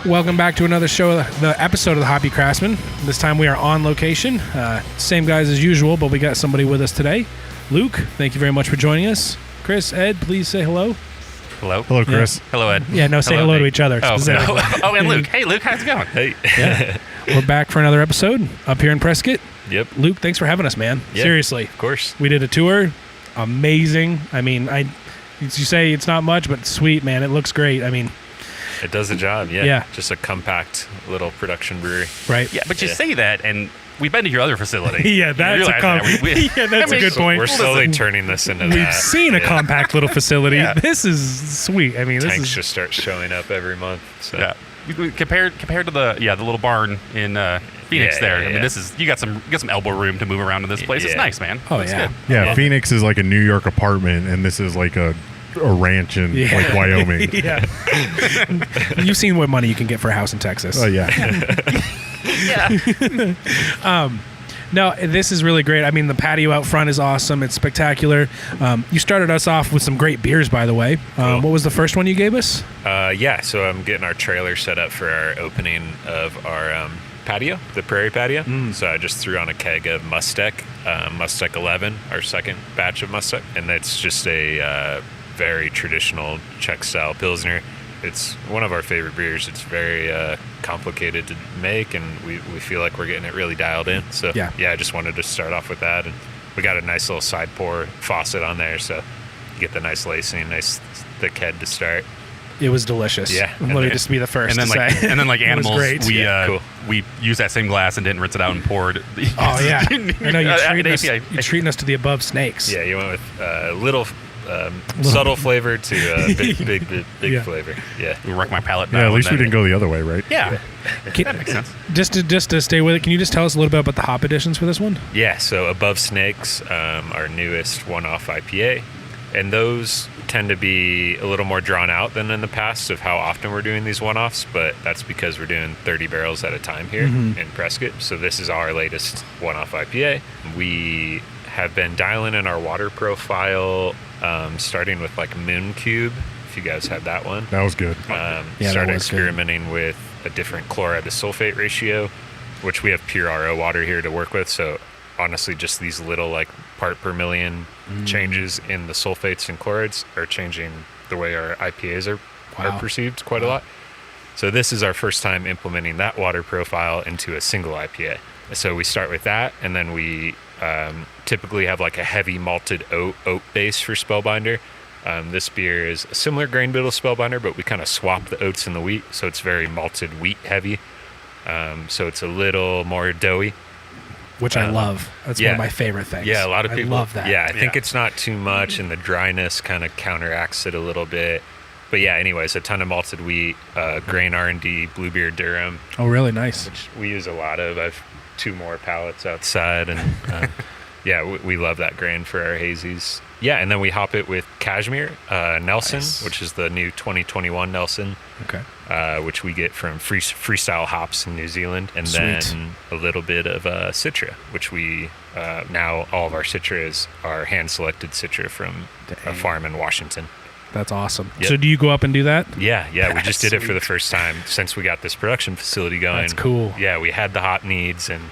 Welcome back to another show, the episode of the Hoppy Craftsmen. This time we are on location. Same guys as usual, but we got somebody with us today. Luke, thank you very much for joining us. Chris, Ed, please say hello. Hello. Hello, Chris. Yeah. Hello, Ed. Yeah, no, say hello to each other. Oh, no. Oh, and Luke. Hey, Luke, how's it going? Hey. Yeah. We're back for another episode up here in Prescott. Yep. Luke, thanks for having us, man. Yeah, Seriously. Of course. We did a tour. Amazing. I mean, you say it's not much, but sweet, man. It looks great. I mean, it does the job, yeah. Yeah. Just a compact little production brewery. Right. Yeah, but you say that, and we've been to your other facility. Yeah, that's a good point. We're slowly turning this into We've seen a compact little facility. Yeah. This is sweet. I mean, this tanks is just start showing up every month. So. Yeah. Compared to the little barn in Phoenix there. I mean, this is you got some elbow room to move around in this place. It's nice, man. Oh, it's yeah. good. Yeah, Phoenix is like a New York apartment, and this is like a ranch in like Wyoming. Yeah. You've seen what money you can get for a house in Texas. Oh yeah. Yeah. No, this is really great. I mean, the patio out front is awesome. It's spectacular. You started us off with some great beers, by the way. Cool. What was the first one you gave us? So I'm getting our trailer set up for our opening of our patio, the Prairie Patio. So I just threw on a keg of Mustek 11, our second batch of Mustek. And it's just a very traditional Czech-style Pilsner. It's one of our favorite beers. It's very complicated to make, and we feel like we're getting it really dialed in. So, I just wanted to start off with that. And we got a nice little side pour faucet on there, so you get the nice lacing, nice thick head to start. It was delicious. Yeah. Let me just be the first and then to say. And then like animals, great. we used that same glass and didn't rinse it out and poured. Oh, yeah. I know you're treating us to the above snakes. Yeah, you went with little subtle flavor to big flavor. Yeah. We wreck my palate. Yeah, at least we didn't go the other way, right? Yeah. That makes sense. Just to stay with it, can you just tell us a little bit about the hop additions for this one? Yeah, so Above Snakes, our newest one-off IPA, and those tend to be a little more drawn out than in the past of how often we're doing these one-offs, but that's because we're doing 30 barrels at a time here in Prescott. So this is our latest one-off IPA. We have been dialing in our water profile, starting with like Moon Cube, if you guys had that one. That was good. Started experimenting with a different chloride to sulfate ratio, which we have pure RO water here to work with. So honestly, just these little like part per million changes in the sulfates and chlorides are changing the way our IPAs are perceived quite a lot. So this is our first time implementing that water profile into a single IPA. So we start with that, and then we typically have like a heavy malted oat base for Spellbinder. This beer is a similar grain bill to Spellbinder, but we kind of swap the oats and the wheat, so it's very malted wheat heavy. So it's a little more doughy. Which I love. That's one of my favorite things. Yeah, a lot of people love that. Yeah, I think it's not too much, and the dryness kind of counteracts it a little bit. But yeah, anyways, a ton of malted wheat, grain R&D, Bluebeard Durham. Oh, really nice. Which we use a lot of. I've 2 more pallets outside, and we love that grain for our hazies. Yeah, and then we hop it with Cashmere Nelson, which is the new 2021 Nelson. Okay. Which we get from Freestyle Hops in New Zealand, and then a little bit of Citra, which we now all of our Citra are hand selected Citra from a farm in Washington. That's awesome. Yep. So do you go up and do that? Yeah. We just did it for the first time since we got this production facility going. That's cool. Yeah, we had the hop needs, and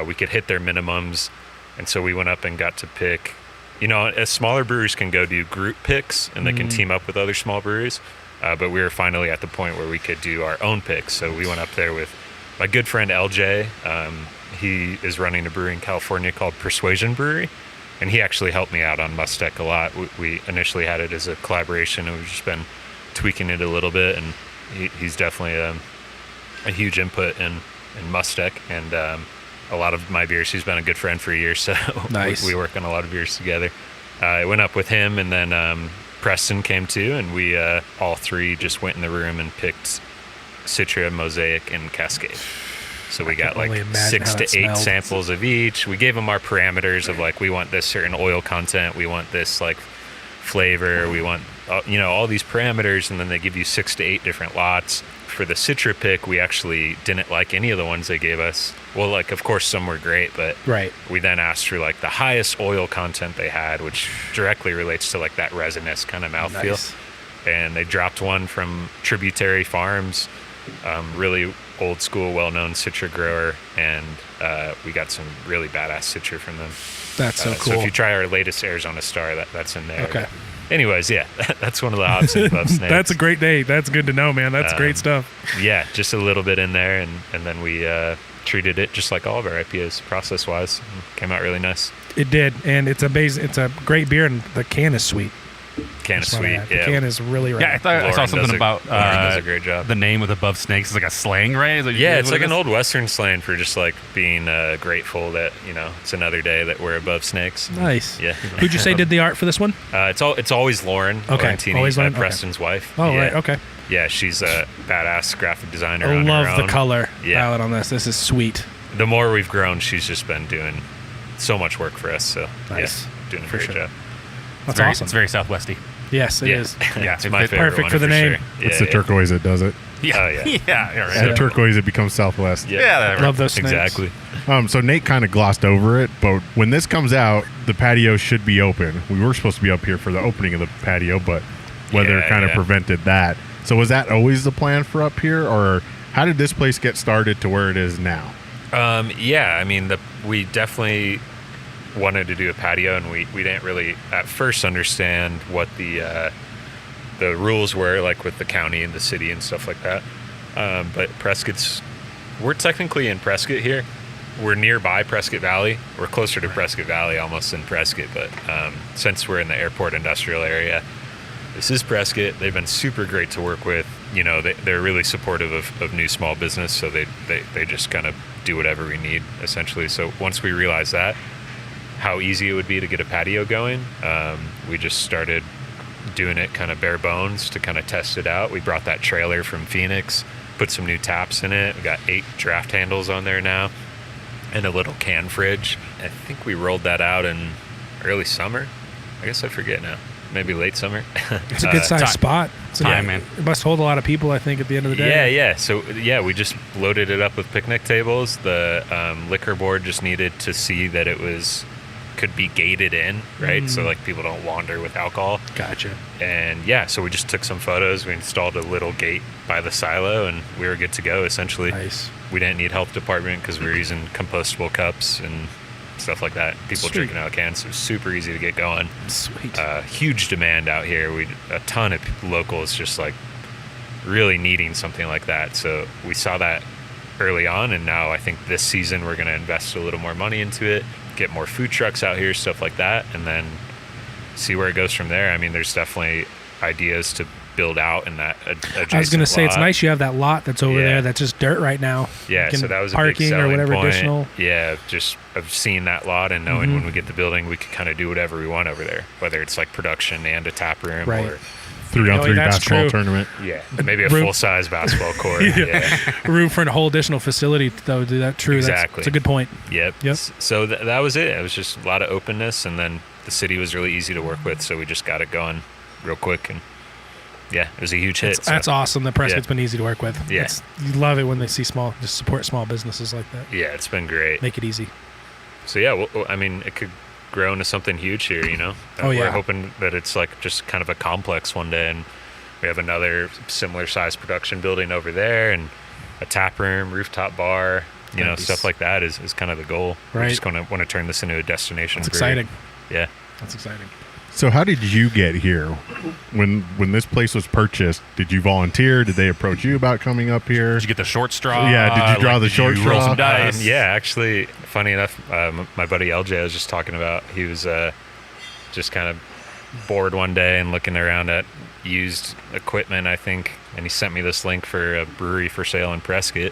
we could hit their minimums, and so we went up and got to pick. You know, as smaller breweries can go do group picks, and they can team up with other small breweries. But we were finally at the point where we could do our own picks. So we went up there with my good friend LJ. He is running a brewery in California called Persuasion Brewery, and he actually helped me out on Mustek a lot. We initially had it as a collaboration, and we've just been tweaking it a little bit. And he's definitely a huge input in Mustek, and a lot of my beers. He's been a good friend for years, so nice. we work on a lot of beers together. I went up with him, and then Preston came too, and we all 3 just went in the room and picked Citra, Mosaic, and Cascade. So we got like 6 to 8 samples of each. We gave them our parameters of like, we want this certain oil content, we want this like flavor, we want all these parameters, and then they give you 6 to 8 different lots for the Citra pick, we actually didn't like any of the ones they gave us. Well, like, of course, some were great, but Right. we then asked for like the highest oil content they had, which directly relates to like that resinous kind of mouthfeel. Nice. And they dropped one from Tributary Farms, really old school, well-known Citra grower, and we got some really badass Citra from them. That's so cool. So if you try our latest Arizona Star, that's in there. Okay. Anyways, yeah, that's one of the hops and above snakes. That's a great day. That's good to know, man. That's great stuff. Yeah, just a little bit in there, and then we treated it just like all of our IPAs, process-wise. Came out really nice. It did, and it's a great beer, and the can is sweet. Can of That's what I sweet, have. yeah. The can is really right. Yeah, I thought I saw Lauren something does about Lauren does a great job. the name with above snakes. It's like a slang, right? Yeah, it's what like it an is? old Western slang for just like being grateful that it's another day that we're above snakes. Nice. Yeah. Who'd you say did the art for this one? It's always Lauren. Okay, Laurentini, always Lauren, okay. Preston's wife. Oh, Yeah. right. Okay. Yeah, she's a badass graphic designer. I on her love the own. color Yeah. palette on this. This is sweet. The more we've grown, she's just been doing so much work for us. So Nice. yeah, doing a For great sure. job. That's very, awesome. It's very southwesty. Yes, it Yeah. is. Yeah, it's it my fit favorite perfect one for the name. Sure. It's the turquoise that does it. Yeah. Oh, yeah. yeah. Right. Add turquoise, it becomes Southwest. Yeah. Love those snakes. Exactly. So Nate kind of glossed over it, but when this comes out, the patio should be open. We were supposed to be up here for the opening of the patio, but weather Yeah, kind of yeah. prevented that. So was that always the plan for up here, or how did this place get started to where it is now? Yeah, I mean, we definitely wanted to do a patio, and we didn't really at first understand what the rules were, like with the county and the city and stuff like that. But we're technically in Prescott here. We're nearby Prescott Valley. We're closer to Prescott Valley almost than Prescott, but since we're in the airport industrial area, this is Prescott. They've been super great to work with. They're really supportive of new small business, so they just kind of do whatever we need, essentially. So once we realized that, how easy it would be to get a patio going, we just started doing it kind of bare bones to kind of test it out. We brought that trailer from Phoenix, put some new taps in it. We got 8 draft handles on there now and a little can fridge. I think we rolled that out in early summer. I guess I forget now. Maybe late summer. It's a good sized time. spot. It's Time, man. It must hold a lot of people, I think, at the end of the day. Yeah. So, we just loaded it up with picnic tables. The liquor board just needed to see that it could be gated in, right? So, like, people don't wander with alcohol. Gotcha. And, so we just took some photos. We installed a little gate by the silo, and we were good to go, essentially. Nice. We didn't need health department because we were using compostable cups and stuff like that. People Sweet. drinking out of cans. So it was super easy to get going. Sweet. Huge demand out here. A ton of locals just like really needing something like that. So we saw that early on, and now I think this season we're going to invest a little more money into it, get more food trucks out here, stuff like that, and then see where it goes from there. I mean, there's definitely ideas to build out in that adjacent I was going to say, it's lot. nice you have that lot that's over Yeah. there that's just dirt right now. Yeah, You can so that was a parking big selling or whatever point. additional. Yeah, just of seeing that lot and knowing when we get the building, we could kind of do whatever we want over there, whether it's like production and a tap room Right. or 3-on-3 that's basketball true. tournament. maybe a Room- full-size basketball court. Yeah. Room for a whole additional facility, though. Do that true? Exactly. That's a good point. Yep. Yep. So that was it. It was just a lot of openness, and then the city was really easy to work with, so we just got it going real quick, and it was a huge hit. That's awesome. The Prescott's Yeah. been easy to work with. Yeah. You love it when they see just support small businesses like that. Yeah, it's been great. Make it easy. So I mean, it could grow into something huge here, Oh, yeah. We're hoping that it's like just kind of a complex one day, and we have another similar size production building over there, and a tap room, rooftop bar, Nice. stuff like that is kind of the goal. We're Right. just going to want to turn this into a destination. That's brewery. exciting. Yeah. That's exciting. So how did you get here? When this place was purchased, did you volunteer? Did they approach you about coming up here? Did you get the short straw? Yeah, did you draw the short roll straw? some dice? Actually, funny enough, my buddy LJ I was just talking about, he was just kind of bored one day and looking around at used equipment, I think, and he sent me this link for a brewery for sale in Prescott.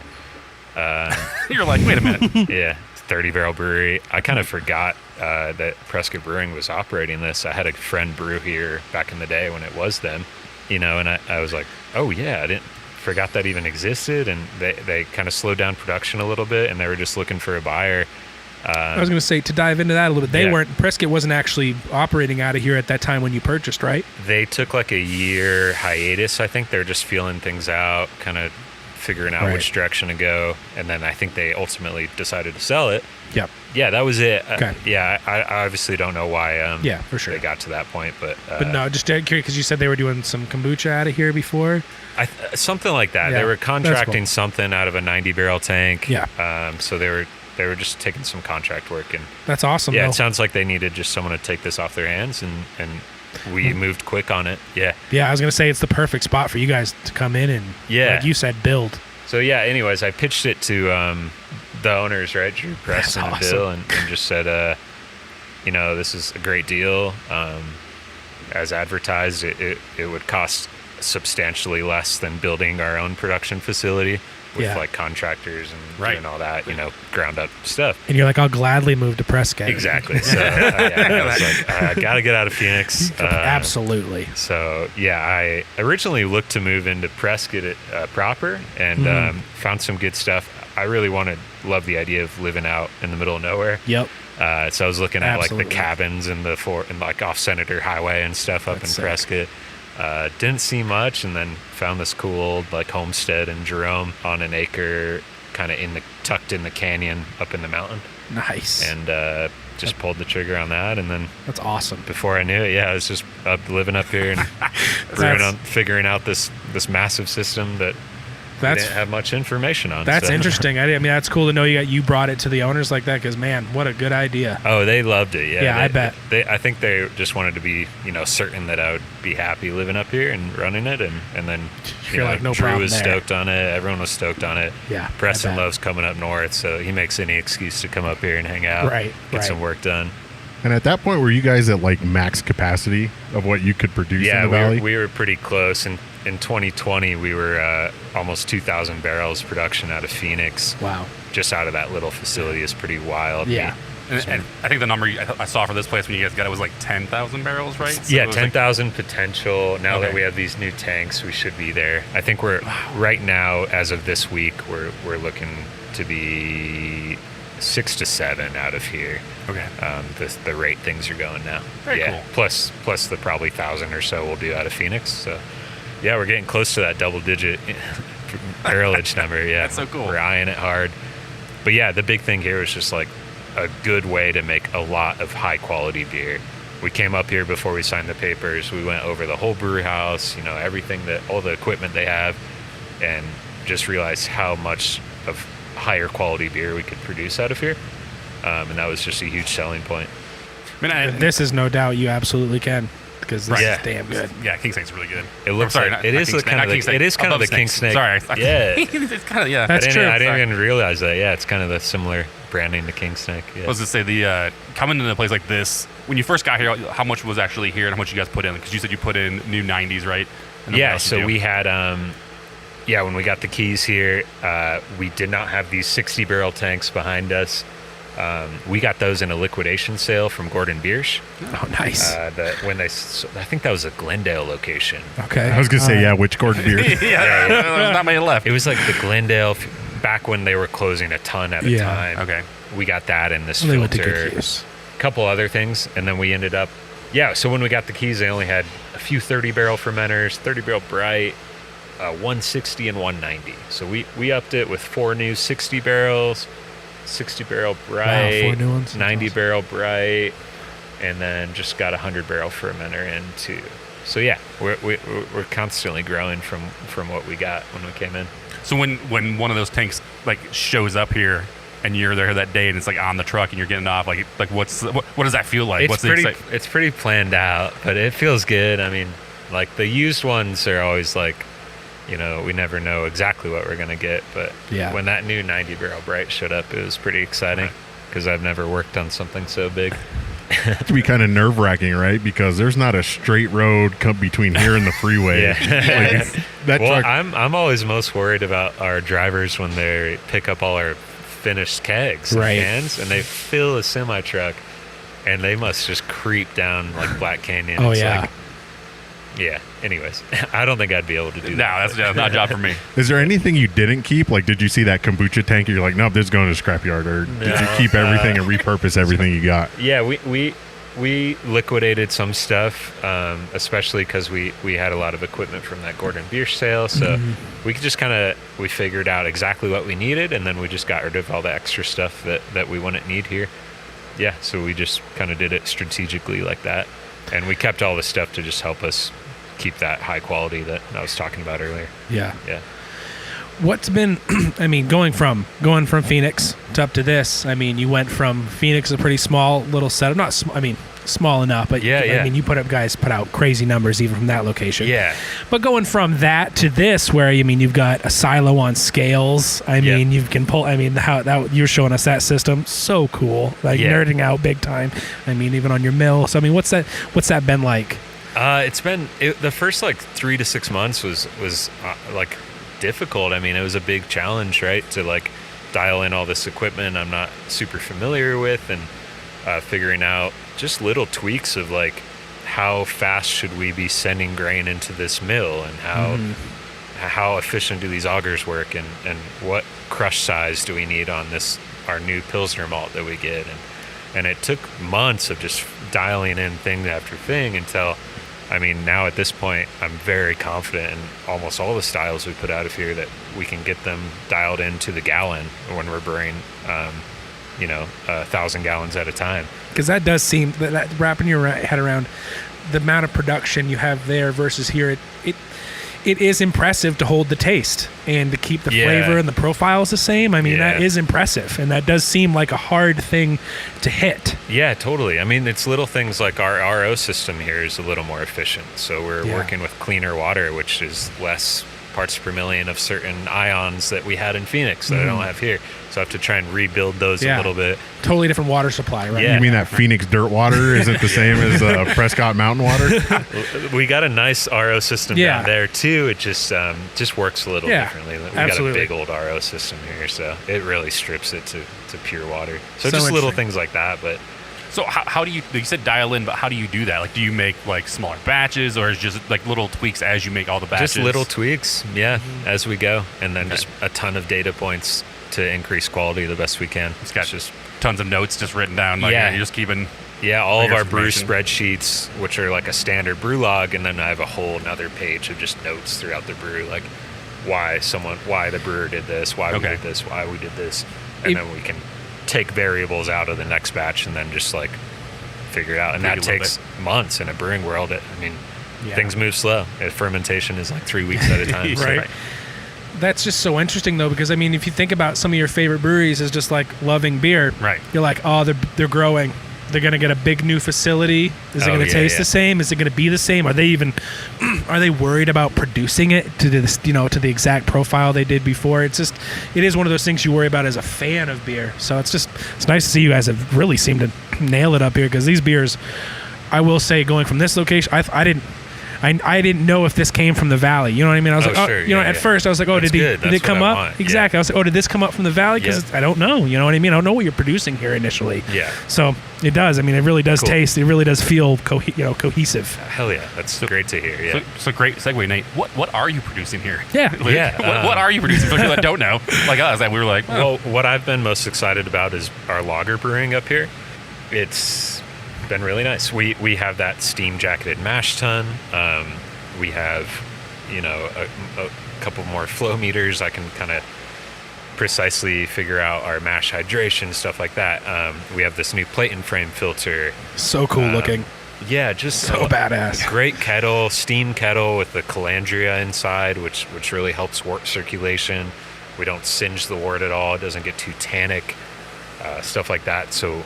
You're like, wait a minute. Yeah, 30-barrel brewery. I kind of forgot that Prescott Brewing was operating this. I had a friend brew here back in the day when it was them, and I was like, oh yeah, I forgot that even existed, and they kind of slowed down production a little bit, and they were just looking for a buyer. I was going to say, to dive into that a little bit, Yeah. Prescott wasn't actually operating out of here at that time when you purchased, right? They took like a year hiatus. I think they're just feeling things out, kind of figuring out which direction to go, and then I think they ultimately decided to sell it. Yep. Yeah, that was it. Okay. I obviously don't know why. For sure they got to that point, but no, just curious because you said they were doing some kombucha out of here before. Something like that. Yeah, They were contracting cool. something out of a 90-barrel tank. Yeah. So they were just taking some contract work, and That's awesome. yeah, though. it sounds like they needed just someone to take this off their hands, and we moved quick on it. Yeah. Yeah, I was gonna say it's the perfect spot for you guys to come in and, like you said, build. So yeah. Anyways, I pitched it to the owners, right, Drew, Preston, and Bill, and just said, this is a great deal. As advertised, it would cost substantially less than building our own production facility with like contractors and doing all that, ground up stuff. And you're like, I'll gladly move to Prescott. Exactly. So I was like, I got to get out of Phoenix. Absolutely. So yeah, I originally looked to move into Prescott proper and found some good stuff. I really love the idea of living out in the middle of nowhere. Yep. So I was looking at like the cabins and like off Senator Highway and stuff up in Prescott. Didn't see much, and then found this cool old like homestead in Jerome on an acre, kind of tucked in the canyon up in the mountain. Nice. And just pulled the trigger on that, and then that's awesome. Before I knew it, I was just living up here and figuring out this massive system that we didn't have much information on. That's interesting. I mean, that's cool to know you brought it to the owners like that, because man, what a good idea. Oh, they loved it. Yeah, I bet. I think they just wanted to be, certain that I would be happy living up here and running it, and then Drew was stoked on it. Everyone was stoked on it. Yeah, Preston loves coming up north, so he makes any excuse to come up here and hang out, get some work done. And at that point, were you guys at like max capacity of what you could produce in the valley? We were pretty close. And in 2020, we were almost 2,000 barrels production out of Phoenix. Wow. Just out of that little facility is pretty wild. Yeah. And I think the number I saw for this place when you guys got it was like 10,000 barrels, right? So yeah, 10,000 potential. Now that we have these new tanks, we should be there. I think we're right now, as of this week, we're looking to be 6 to 7 out of here. Okay. The rate things are going now. Very cool. Plus the probably 1,000 or so we'll do out of Phoenix. So yeah, we're getting close to that double-digit barrelage number. Yeah, that's so cool. We're eyeing it hard. But yeah, the big thing here is just like a good way to make a lot of high-quality beer. We came up here before we signed the papers. We went over the whole brew house, everything all the equipment they have, and just realized how much of higher quality beer we could produce out of here. And that was just a huge selling point. This is no doubt you absolutely can, because this is damn good. Yeah, King Snake's really good. It looks kind of the King Snake. Sorry. Yeah. It's kind of, That's true. I didn't even realize that. Yeah, it's kind of the similar branding to King Snake. Yeah. I was going to say, coming into a place like this, when you first got here, how much was actually here and how much you guys put in? Because you said you put in new 90s, right? Yeah, so we had, when we got the keys here, we did not have these 60-barrel tanks behind us. We got those in a liquidation sale from Gordon Biersch. Oh, nice. I think that was a Glendale location. Okay. I was going to say, which Gordon Biersch? There's not many left. It was like the Glendale, back when they were closing a ton at a time. Okay. We got that in this They went to filter. good use. A couple other things, and then we ended up, so when we got the keys, they only had a few 30-barrel fermenters, 30-barrel bright, 160 and 190. So we upped it with 4 new 60 barrels, 60-barrel bright, 4 new ones. 90-barrel bright, and then just got a 100-barrel fermenter in too. So yeah, we're constantly growing from what we got when we came in. So when one of those tanks like shows up here and you're there that day and it's like on the truck and you're getting off, like what does that feel like? It's pretty planned out, but it feels good. I mean, like the used ones are always like, we never know exactly what we're going to get. But when that new 90-barrel bright showed up, it was pretty exciting because I've never worked on something so big. It can be kind of nerve-wracking, right? Because there's not a straight road between here and the freeway. Truck. I'm always most worried about our drivers when they pick up all our finished kegs and cans, and they fill a semi-truck, and they must just creep down like Black Canyon. Oh, yeah. Anyways, I don't think I'd be able to do that. No, that's not a job for me. Is there anything you didn't keep? Like, did you see that kombucha tank and you're like, nope, this is going to the scrapyard? Or did you keep everything and repurpose everything you got? Yeah, we we liquidated some stuff, especially because we had a lot of equipment from that Gordon beer sale. So we could just we figured out exactly what we needed, and then we just got rid of all the extra stuff that we wouldn't need here. Yeah, so we just kind of did it strategically like that. And we kept all the stuff to just help us keep that high quality that I was talking about earlier. Yeah. Yeah. What's been, I mean, going from Phoenix to up to this, I mean, you went from Phoenix, a pretty small little setup, not small enough, but I mean, you put out crazy numbers even from that location. Yeah. But going from that to this, where, I mean, you've got a silo on scales. I mean, you can pull, I mean, how you're showing us that system. So cool. Like nerding out big time. I mean, even on your mill. So, I mean, what's that been like? It's been, the first 3 to 6 months was difficult. I mean, it was a big challenge, right? To dial in all this equipment I'm not super familiar with, and figuring out just little tweaks of how fast should we be sending grain into this mill, and how efficient do these augers work, and what crush size do we need on our new Pilsner malt that we get, and it took months of just dialing in thing after thing until, I mean, now at this point, I'm very confident in almost all the styles we put out of here that we can get them dialed into the gallon when we're brewing, 1,000 gallons at a time. Because that does seem, that wrapping your head around the amount of production you have there versus here, it is impressive to hold the taste and to keep the flavor and the profiles the same. I mean, that is impressive, and that does seem like a hard thing to hit. Yeah, totally. I mean, it's little things like our RO system here is a little more efficient. So we're working with cleaner water, which is less parts per million of certain ions that we had in Phoenix that I don't have here. So I have to try and rebuild those a little bit. Totally different water supply, right? You mean that Phoenix dirt water isn't the same as Prescott mountain water? We got a nice RO system down there too. It just works a little differently. We got a big old RO system here, so it really strips it to pure water. So just little things like that, but. So how do you said dial in, but how do you do that? Like, do you make smaller batches, or is it just little tweaks as you make all the batches? Just little tweaks, as we go, and then just a ton of data points to increase quality the best we can. It's got just tons of notes just written down. You're just keeping. Yeah, all of our brew spreadsheets, which are like a standard brew log, and then I have a whole another page of just notes throughout the brew, like why the brewer did this, why we did this, why we did this, and then we can take variables out of the next batch and then just figure it out. And that takes months in a brewing world. I mean, things move slow. Fermentation is 3 weeks at a time. Right. That's just so interesting though, because I mean, if you think about some of your favorite breweries as just loving beer, right? You're like, oh, they're growing. They're going to get a big new facility. Is it going to taste the same? Is it going to be the same? Are they worried about producing it to this, to the exact profile they did before? It is one of those things you worry about as a fan of beer. So it's nice to see you guys have really seemed to nail it up here, because these beers, I will say, going from this location, I didn't know if this came from the valley. You know what I mean? I was at first I was like, oh, did it come up? Exactly. I was like, oh, did this come up from the valley? Because I don't know. You know what I mean? I don't know what you're producing here initially. Yeah. So it does. I mean, it really does taste. It really does feel cohesive. Hell yeah, that's great to hear. Yeah. So great segue, Nate. What are you producing here? Yeah. What are you producing for people that don't know? Like us, we were like, well, what I've been most excited about is our lager brewing up here. It's been really nice. We have that steam jacketed mash tun. We have a couple more flow meters. I can kind of precisely figure out our mash hydration, stuff like that. We have this new plate and frame filter. So cool looking. Yeah, just so badass. Great kettle, steam kettle with the calandria inside, which really helps wort circulation. We don't singe the wort at all. It doesn't get too tannic, stuff like that. So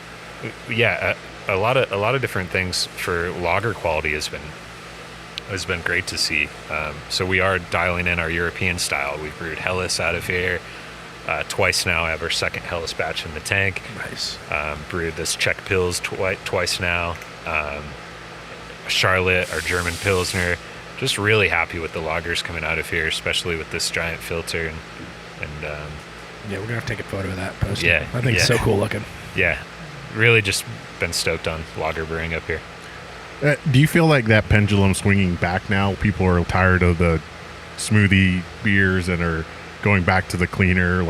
yeah, a lot of different things for lager quality has been great to see. So we are dialing in our European style. We've brewed Helles out of here twice now. I have our second Helles batch in the tank. Nice. Brewed this Czech Pils twice now. Charlotte, our German Pilsner. Just really happy with the lagers coming out of here, especially with this giant filter. And yeah, we're gonna have to take a photo of that. Post yeah, I think it's so cool looking. Yeah, really just been stoked on lager brewing up here. Do you feel like that pendulum swinging back now? People are tired of the smoothie beers and are going back to the cleaner,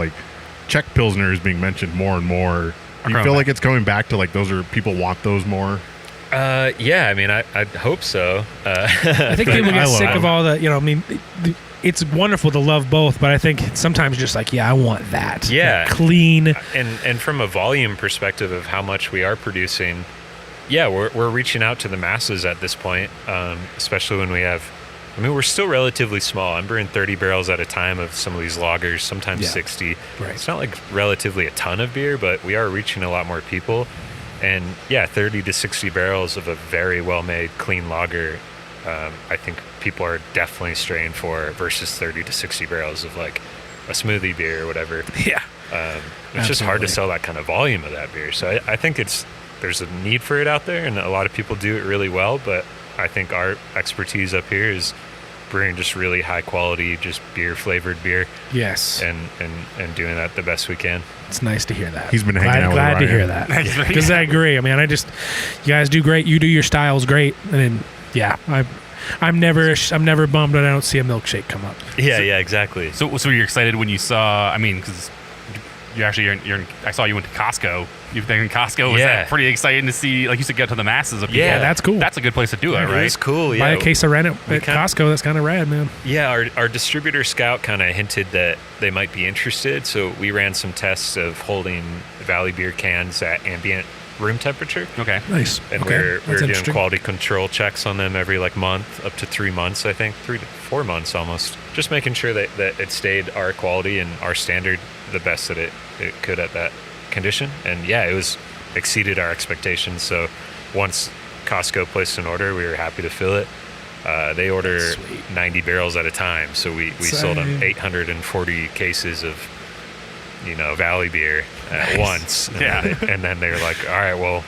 Czech Pilsner is being mentioned more and more. Do you feel like it's going back to those are people want those more? Yeah, I mean, I hope so. I think people get sick of all the, I mean, it's wonderful to love both, but I think sometimes just like, I want that. Yeah. That clean. And from a volume perspective of how much we are producing, we're reaching out to the masses at this point, especially when we're still relatively small. I'm brewing 30 barrels at a time of some of these lagers, sometimes 60. Right. It's not like relatively a ton of beer, but we are reaching a lot more people. And 30 to 60 barrels of a very well-made, clean lager, I think people are definitely straying for versus 30 to 60 barrels of like a smoothie beer or whatever. Yeah. It's just hard to sell that kind of volume of that beer. So I think there's a need for it out there, and a lot of people do it really well, but I think our expertise up here is brewing just really high quality, just beer flavored beer. Yes. And doing that the best we can. It's nice to hear that. He's been hanging out with Glad to Ryan. hear that. Because I agree. I mean, you guys do great. You do your styles great. And then, I'm never bummed when I don't see a milkshake come up. Yeah, exactly. So you're excited when you saw, I mean, because I saw you went to Costco. You've been in Costco. Was that pretty exciting to see, like you said, get to the masses of people? Yeah, that's cool. That's a good place to do it, right? It's cool, yeah. Buy a case of Wren at Costco. That's kind of rad, man. Yeah, our distributor Scout kind of hinted that they might be interested, so we ran some tests of holding Valley beer cans at ambient room temperature. Okay. Nice. And okay. we're doing quality control checks on them every month, up to 3 months, I think, 3 to 4 months almost. Just making sure that it stayed our quality and our standard the best that it could at that condition. And it was exceeded our expectations. So once Costco placed an order, we were happy to fill it. They order 90 barrels at a time. So we sold them 840 cases of Valley beer at once. And then they're like, all right, well,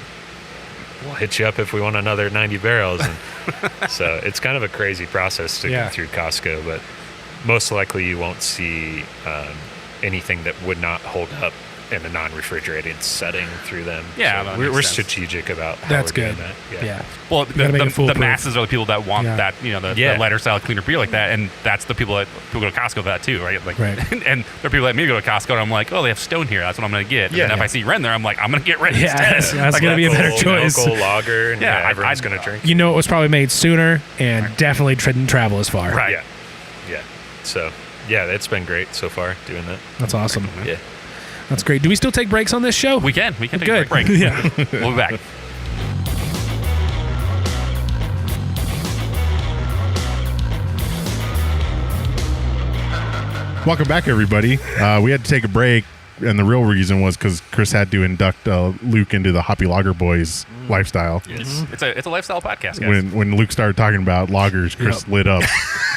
we'll hit you up if we want another 90 barrels. And so it's kind of a crazy process to get through Costco, but most likely you won't see anything that would not hold up in a non-refrigerated setting through them. Yeah, so we're strategic about how That's we're good. doing that. Yeah. Well, the masses are the people that want that, the lighter style, cleaner beer like that, and that's the people go to Costco for that too, right? Like, right. And there are people that me go to Costco, and I'm like, oh, they have Stone here. That's what I'm going to get. And then if I see Wren there, I'm like, I'm going to get Wren instead. That's going to be a better choice. Local lager, and everyone's going to drink. It was probably made sooner, and definitely didn't travel as far. Right. Yeah. So, it's been great so far doing that. That's awesome. Yeah. That's great. Do we still take breaks on this show? We can take Good. a break. Yeah. We'll be back. Welcome back, everybody. We had to take a break, and the real reason was because Chris had to induct Luke into the Hoppy Lager Boys lifestyle. Yes. It's a lifestyle podcast, guys. When Luke started talking about lagers, Chris lit up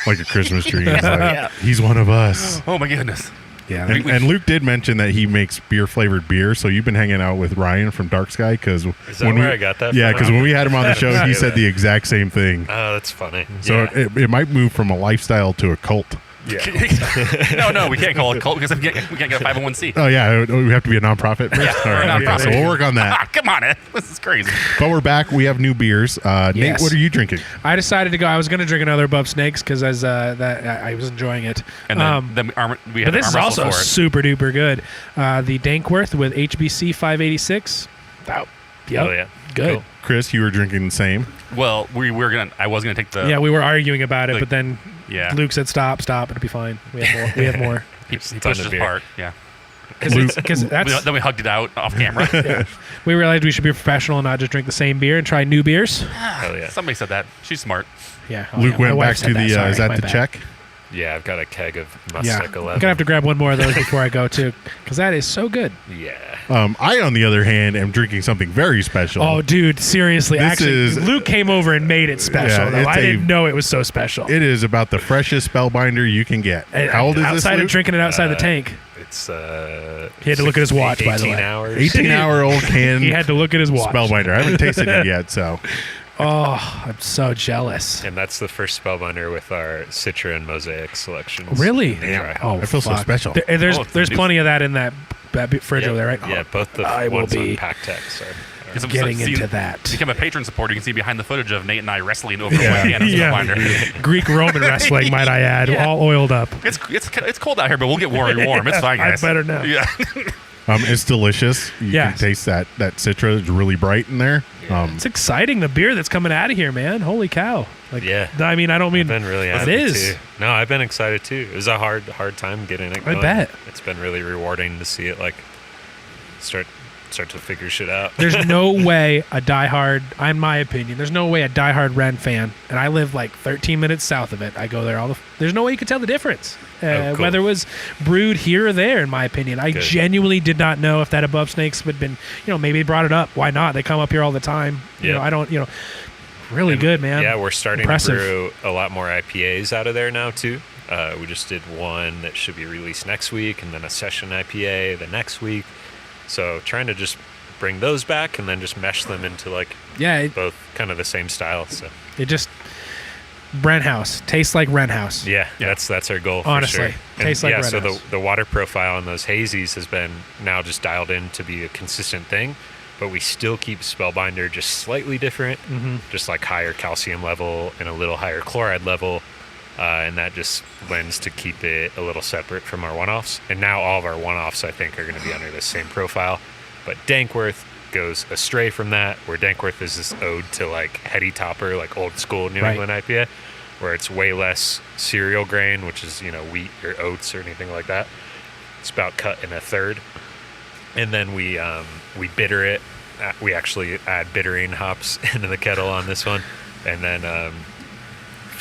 like a Christmas tree. He's like, he's one of us. Oh my goodness. Yeah. And Luke did mention that he makes beer-flavored beer, so you've been hanging out with Ryan from Dark Sky. Is that where I got that Yeah, from? because when we had him on the show, he said the exact same thing. Oh, that's funny. So it might move from a lifestyle to a cult. Yeah. No, we can't call it a cult because we can't get a 501c. Oh, yeah, we have to be a nonprofit first? Yeah, All right, nonprofit. so we'll work on that. Come on, Ed. This is crazy. But we're back. We have new beers. Nate, what are you drinking? I decided to go. I was going to drink another Above Snakes because I was enjoying it. And then we had but this is also for it. super duper good. The Dankworth with HCPC85. Oh, yeah. Good. Cool. Chris, you were drinking the same. Well, I was gonna take the. Yeah, we were arguing about it, but then Yeah. Luke said, "Stop, it'll be fine. We have more." He pushed his part. Yeah. Because that's Then we hugged it out off camera. we realized we should be professional and not just drink the same beer and try new beers. Hell yeah. Somebody said that. She's smart. Yeah. Luke my went wife back said to the. Sorry, Is that my the bad. check? Yeah, I've got a keg of Yeah, Mustek I'm 11. gonna have to grab one more of those before I go too, because that is so good. Yeah. I, on the other hand, am drinking something very special. Oh, dude, seriously. This Actually, is- Luke came over and made it special. Yeah, though. it's I didn't know it was so special. It is about the freshest Spellbinder you can get. How old is this, Outside Luke? of drinking it outside the tank. It's He had to look at his watch, 18 by the way. hours. 18-hour-old can He had to look at his watch. Spellbinder. I haven't tasted it yet, so. Oh, I'm so jealous. And that's the first Spellbinder with our Citra and Mosaic selections. Really? Dry hop. Oh, I feel so fuck. special. There's dude. plenty of that in that fridge over there, right? Yeah, both the I will ones be on Pack Tex are getting into that. Become a patron supporter. You can see behind the footage of Nate and I wrestling over Yeah. one can of Spellbinder. Greek-Roman wrestling, might I add, Yeah. all oiled up. It's cold out here, but we'll get warm. It's fine, I guys. better know. Yeah. It's delicious. You Yes. can taste that Citra is really bright in there. It's exciting, the beer that's coming out of here, man. Holy cow. Like, I mean, I don't mean... I've been really happy, too. No, I've been excited, too. It was a hard time getting it going. I bet. It's been really rewarding to see it, like, start to figure shit out. There's no way a diehard, in my opinion, there's no way a diehard Wren fan, and I live like 13 minutes south of it. I go there there's no way you could tell the difference. Cool. Whether it was brewed here or there, in my opinion. I genuinely did not know if that Above Snakes had been, maybe they brought it up. Why not? They come up here all the time. Really good, man. Yeah, we're starting to brew a lot more IPAs out of there now, too. We just did one that should be released next week, and then a session IPA the next week. So trying to just bring those back and then just mesh them into both kind of the same style. So it just Wren House tastes like Wren House. Yeah, that's our goal. Honestly, for sure. Tastes like Wren so House. the water profile on those hazies has been now just dialed in to be a consistent thing, but we still keep Spellbinder just slightly different, just like higher calcium level and a little higher chloride level. And that just lends to keep it a little separate from our one-offs. And now all of our one-offs, I think, are going to be under the same profile. But Dankworth goes astray from that, where Dankworth is this ode to like heady topper, like old school New England IPA, where it's way less cereal grain, which is, wheat or oats or anything like that. It's about cut in a third. And then we bitter it. We actually add bittering hops into the kettle on this one. And then...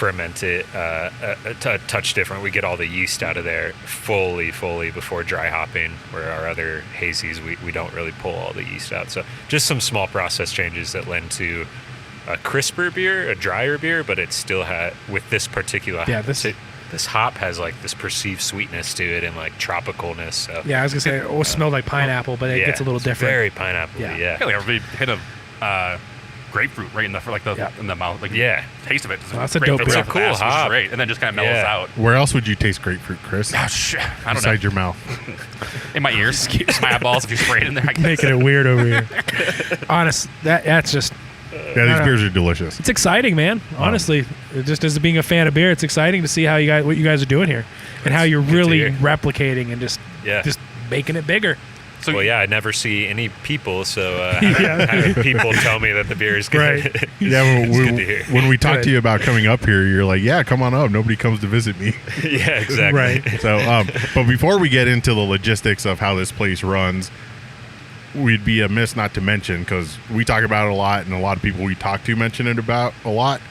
ferment it a touch different. We get all the yeast out of there fully before dry hopping, where our other hazies we don't really pull all the yeast out. So just some small process changes that lend to a crisper beer, a drier beer, but it still had, with this particular this hop has like this perceived sweetness to it and like tropicalness. So I was gonna say it smelled like pineapple, but it gets a little different. Very pineapple. Yeah. Like a hit of grapefruit right in the in the mouth. Like taste of it. That's a dope beer. It's a cool hop. Great, and then just kind of mellows out. Where else would you taste grapefruit, Chris? Oh shit! I don't Beside know. your mouth. In my ears, my eyeballs. If you spray it in there, I guess. Making it weird over here. Honest, that's just. Yeah, these beers are delicious. It's exciting, man. Honestly, just as being a fan of beer, it's exciting to see what you guys are doing here, and how you're really replicating and just making it bigger. So I never see any people, so having people tell me that the beer is good. Right. Good to hear. When we talk to you about coming up here, you're like, yeah, come on up. Nobody comes to visit me. Yeah, exactly. Right. So, but before we get into the logistics of how this place runs, we'd be amiss not to mention, because we talk about it a lot, and a lot of people we talk to mention it about a lot.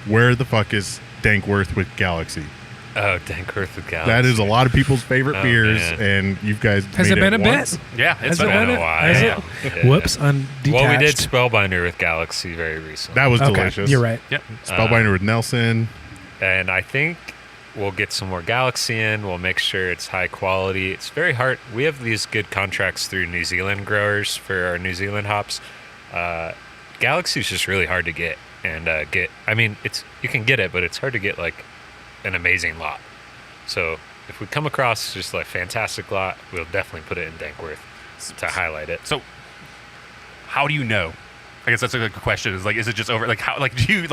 Where the fuck is Dankworth with Galaxy? Oh, Dankworth with Galaxy. That is a lot of people's favorite beers, man. and you guys Has made it been a once. bit? Yeah, it's been a while. Has it? Whoops, undetached. Well, we did Spellbinder with Galaxy very recently. That was delicious. You're right. Yep. Spellbinder with Nelson. And I think we'll get some more Galaxy in. We'll make sure it's high quality. It's very hard. We have these good contracts through New Zealand growers for our New Zealand hops. Galaxy is just really hard to get. And you can get it, but it's hard to get like an amazing lot. So if we come across just like fantastic lot, we'll definitely put it in Dankworth to highlight it. So how do you know? I guess that's a good question. Is it just over? Like how? Like do you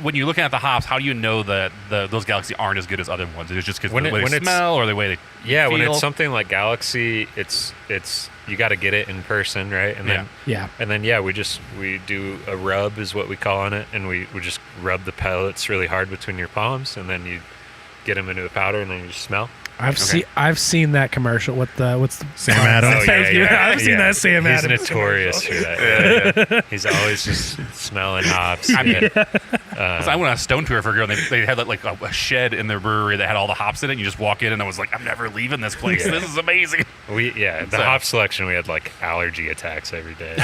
when you're looking at the hops? How do you know that those Galaxy aren't as good as other ones? Is it just because the way they smell or the way they feel? When it's something like Galaxy, it's you got to get it in person, right? And then we do a rub is what we call on it, and we just rub the pellets really hard between your palms, and then you get them into a powder, and then you just smell. I've seen that commercial. What's the Sam Adams? I've seen that Sam Adams. He's notorious for that. Yeah. He's always just smelling hops. I mean, so I went on a stone tour for a girl, and they had like a shed in their brewery that had all the hops in it. And you just walk in, and I was like, I'm never leaving this place. This is amazing. The hop selection, we had like allergy attacks every day.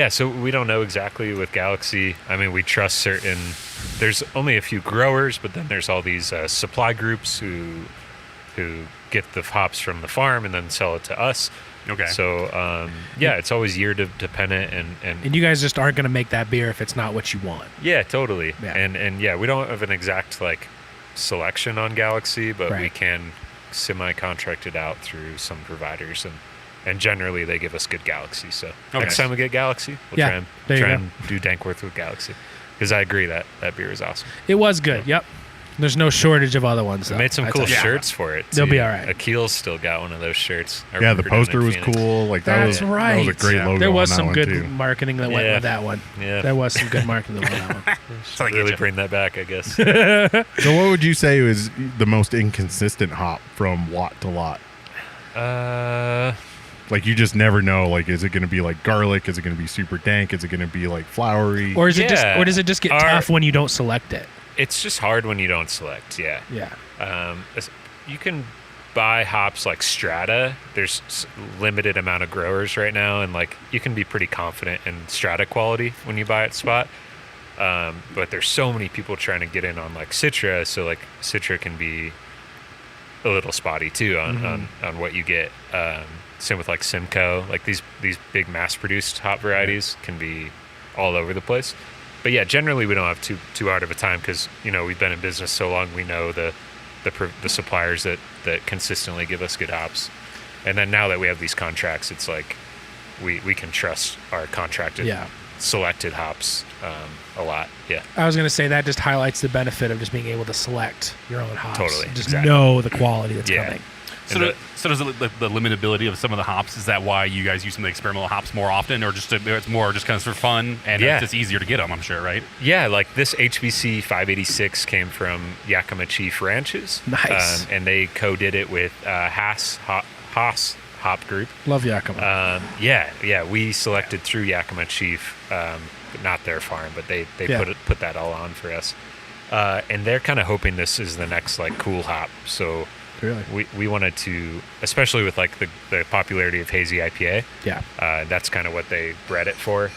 So we don't know exactly with Galaxy. I mean, we trust certain. There's only a few growers, but then there's all these supply groups who get the hops from the farm and then sell it to us. Okay. So it's always year dependent, and you guys just aren't going to make that beer if it's not what you want. Yeah, totally. Yeah. And we don't have an exact like selection on Galaxy, but we can semi-contract it out through some providers, and generally they give us good Galaxy. So next time we get Galaxy, we'll try and do Dankworth with Galaxy. Because I agree that beer is awesome. It was good. Yep. There's no shortage of other ones. We though. made some cool shirts for it. They'll too. be all right. Akil's still got one of those shirts. Yeah, the poster was cool. Like that That's was right. That was a great logo. There was on that some one, good too. marketing that went with that one. Yeah. There was some good marketing that went with that one. Should really bring that back, I guess. So what would you say is the most inconsistent hop from lot to lot? Like you just never know. Like, is it going to be like garlic? Is it going to be super dank? Is it going to be like flowery? Or is it just? Or does it just get tough when you don't select it? It's just hard when you don't select. Yeah. Yeah. You can buy hops like Strata. There's limited amount of growers right now, and like you can be pretty confident in Strata quality when you buy at spot. But there's so many people trying to get in on like Citra, so like Citra can be a little spotty too on what you get. Same with like Simcoe, like these big mass-produced hop varieties can be all over the place. But yeah, generally we don't have too hard of a time because we've been in business so long. We know the suppliers that consistently give us good hops, and then now that we have these contracts, it's like we can trust our contracted selected hops a lot. Yeah, I was gonna say that just highlights the benefit of just being able to select your own hops. Totally, just know the quality that's coming. So does the limitability of some of the hops, is that why you guys use some of the experimental hops more often, or it's more just kind of for fun and it's just easier to get them, I'm sure, right? Yeah, like this HCPC85 came from Yakima Chief Ranches. Nice. And they co-did it with Haas Hop Group. Love Yakima. Yeah, we selected through Yakima Chief, but not their farm, but they put that all on for us. And they're kind of hoping this is the next like cool hop. So really, we wanted to, especially with like the popularity of hazy IPA. Yeah, that's kind of what they bred it for.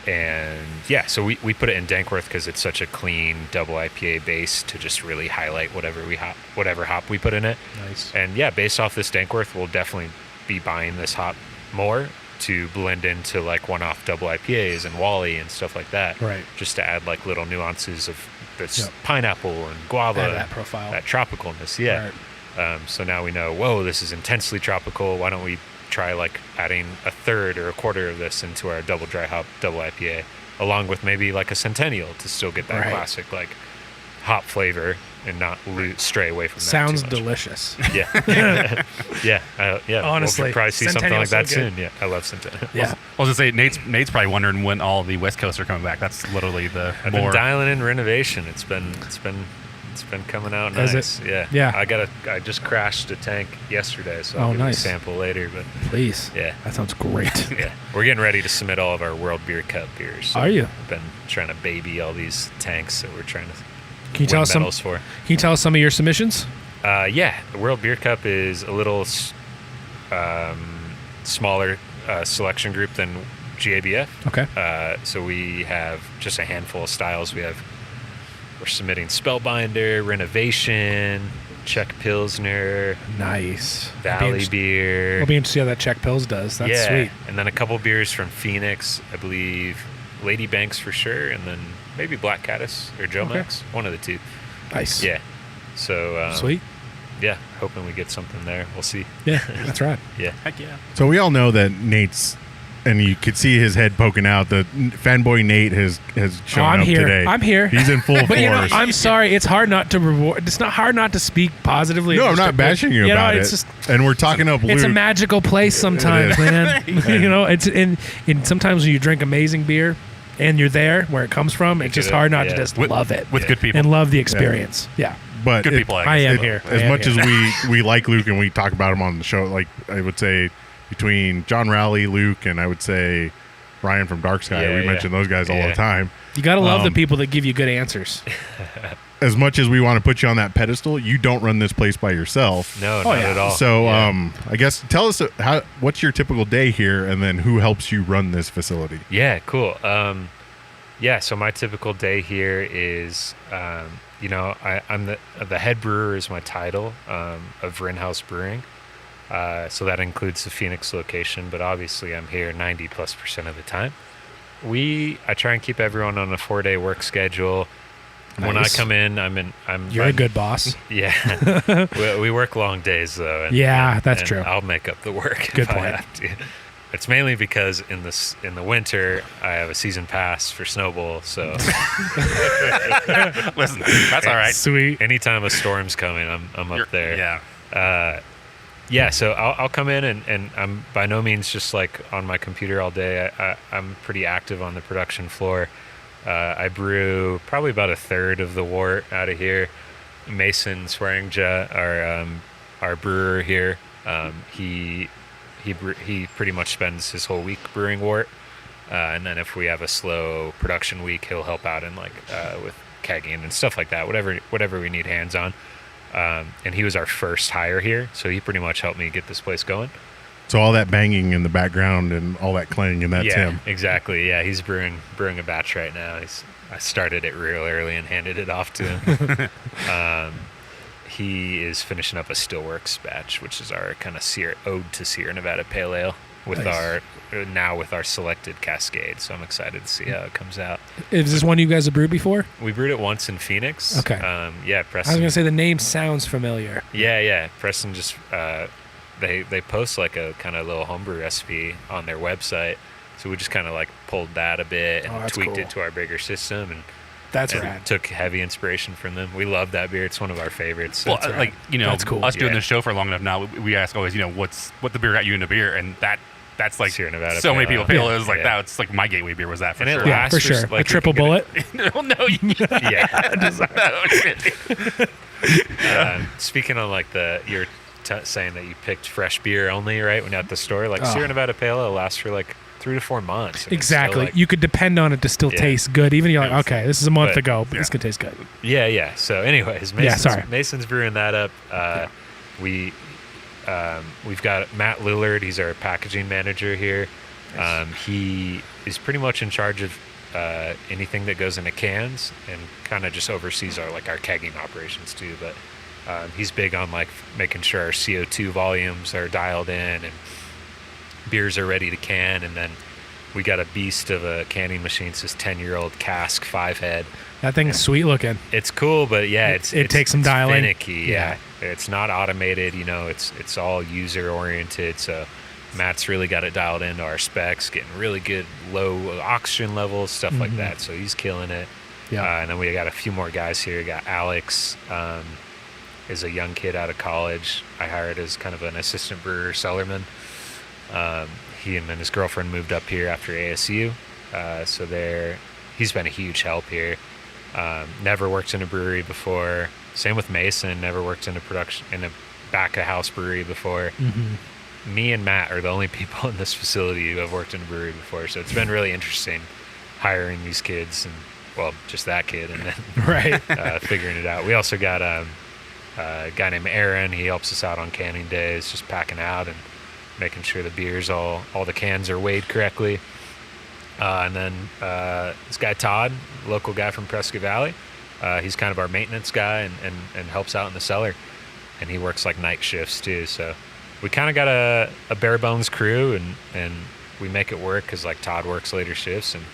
And yeah, so we put it in Dankworth because it's such a clean double IPA base to just really highlight whatever hop we put in it. Nice. And yeah, based off this Dankworth, we'll definitely be buying this hop more to blend into like one-off double IPAs and Wally and stuff like that. Right. Just to add like little nuances of this pineapple and guava, that profile, that tropicalness. Yeah. Right. So now we know, whoa, this is intensely tropical. Why don't we try like adding a third or a quarter of this into our double dry hop double IPA, along with maybe like a Centennial to still get that classic like hop flavor and not stray away from that. Sounds delicious. Yeah. yeah. Honestly, we'll probably see something like that so soon. Yeah, I love Centennial. Yeah. I was gonna say Nate's probably wondering when all the West Coast are coming back. That's literally I've been dialing in renovation. It's been coming out nice. Is it? Yeah. Yeah. I just crashed a tank yesterday, so I'll give you a sample later. But please. Yeah. That sounds great. Yeah. We're getting ready to submit all of our World Beer Cup beers. So are you? I've been trying to baby all these tanks that we're trying to Can you tell us some of your submissions? Yeah. The World Beer Cup is a little smaller selection group than GABF. Okay. So we have just a handful of styles. We're submitting Spellbinder, Renovation, Czech Pilsner. Nice. Valley Beer. We'll be interested to see how that Czech Pils does. That's sweet. And then a couple beers from Phoenix, I believe. Lady Banks for sure, and then maybe Black Caddis or Joe Max. One of the two. Nice. Yeah. So sweet. Yeah, hoping we get something there. We'll see. Yeah, that's right. Yeah. Heck yeah. So we all know that Nate's, and you could see his head poking out. The fanboy Nate has shown up today. I'm here. He's in full force. I'm sorry. It's hard not to reward. It's not hard not to speak positively. No, I'm not bashing you about it. It's just, and we're talking up Luke. It's a magical place sometimes, man. It's in sometimes when you drink amazing beer and you're there where it comes from, it's just hard not to just love it with good people and love the experience. Yeah. But good people. I am here. As much as we like Luke and we talk about him on the show, like I would say between John Rowley, Luke, and I would say Ryan from Dark Sky, we mention those guys all the time. You got to love the people that give you good answers. As much as we want to put you on that pedestal, you don't run this place by yourself. No, not at all. So I guess tell us what's your typical day here, and then who helps you run this facility? Yeah, cool. So my typical day here is, I'm the head brewer is my title of Wren House Brewing. So that includes the Phoenix location, but obviously I'm here 90+% of the time. I try and keep everyone on a 4-day work schedule. Nice. When I come in, You're a good boss. Yeah. we work long days though. That's true. I'll make up the work. Good if point. I have It's mainly because in the winter I have a season pass for Snowball, so Listen, that's all right. Sweet. anytime a storm's coming, I'm up there. Yeah. Yeah, so I'll come in and I'm by no means just like on my computer all day. I'm pretty active on the production floor. I brew probably about a third of the wort out of here. Mason Swearinga, our brewer here, he pretty much spends his whole week brewing wort, and then if we have a slow production week, he'll help out in like with kegging and stuff like that, whatever we need hands on. And he was our first hire here, so he pretty much helped me get this place going. So all that banging in the background and all that clanging, and that's him. Exactly. Yeah, he's brewing a batch right now. I started it real early and handed it off to him. He is finishing up a Stillworks batch, which is our kind of ode to Sierra Nevada Pale Ale with our selected Cascade. So I'm excited to see how it comes out. Is this one you guys have brewed before? We brewed it once in Phoenix. Okay. Preston. I was gonna say the name sounds familiar. Yeah. Preston just they post like a kind of little homebrew recipe on their website, so we just kind of like pulled that a bit and tweaked it to our bigger system, and that's rad. Took heavy inspiration from them. We love that beer. It's one of our favorites. Well, like that's cool. Us doing this show for long enough now, we ask always, what the beer got you into beer, and that's like Sierra Nevada so many people feel Ale. it was like that. It's like my gateway beer was that for sure. Yeah, for sure. Like a triple bullet. No, no, speaking on like you're saying that you picked fresh beer only, right? When you're at the store, like Sierra Nevada Pale Ale lasts for like 3 to 4 months. Exactly. You could depend on it to still taste good. Even you're like, okay, this is a month ago, but this could taste good. Yeah. So anyways, Mason's brewing that up. We've got Matt Lillard. He's our packaging manager here. He is pretty much in charge of anything that goes into cans and kind of just oversees our kegging operations too. But he's big on like making sure our CO2 volumes are dialed in and beers are ready to can. And then we got a beast of a canning machine. It's this 10-year-old cask 5-head. That thing's sweet looking. It's cool, but it takes some dialing. Finicky, yeah. It's not automated, it's all user oriented. So Matt's really got it dialed into our specs, getting really good low oxygen levels, stuff like that. So he's killing it. Yeah. And then we got a few more guys here. We got Alex, is a young kid out of college. I hired as kind of an assistant brewer cellarman. He and then his girlfriend moved up here after ASU. So he's been a huge help here. Never worked in a brewery before. Same with Mason, never worked in a back of house brewery before. Me and Matt are the only people in this facility who have worked in a brewery before. So it's been really interesting hiring these kids and just that kid and then figuring it out. We also got a guy named Aaron. He helps us out on canning days, just packing out and making sure the beers, all the cans are weighed correctly. And then this guy Todd, local guy from Prescott Valley, he's kind of our maintenance guy and helps out in the cellar. And he works like night shifts too. So we kind of got a bare bones crew and we make it work because like Todd works later shifts. And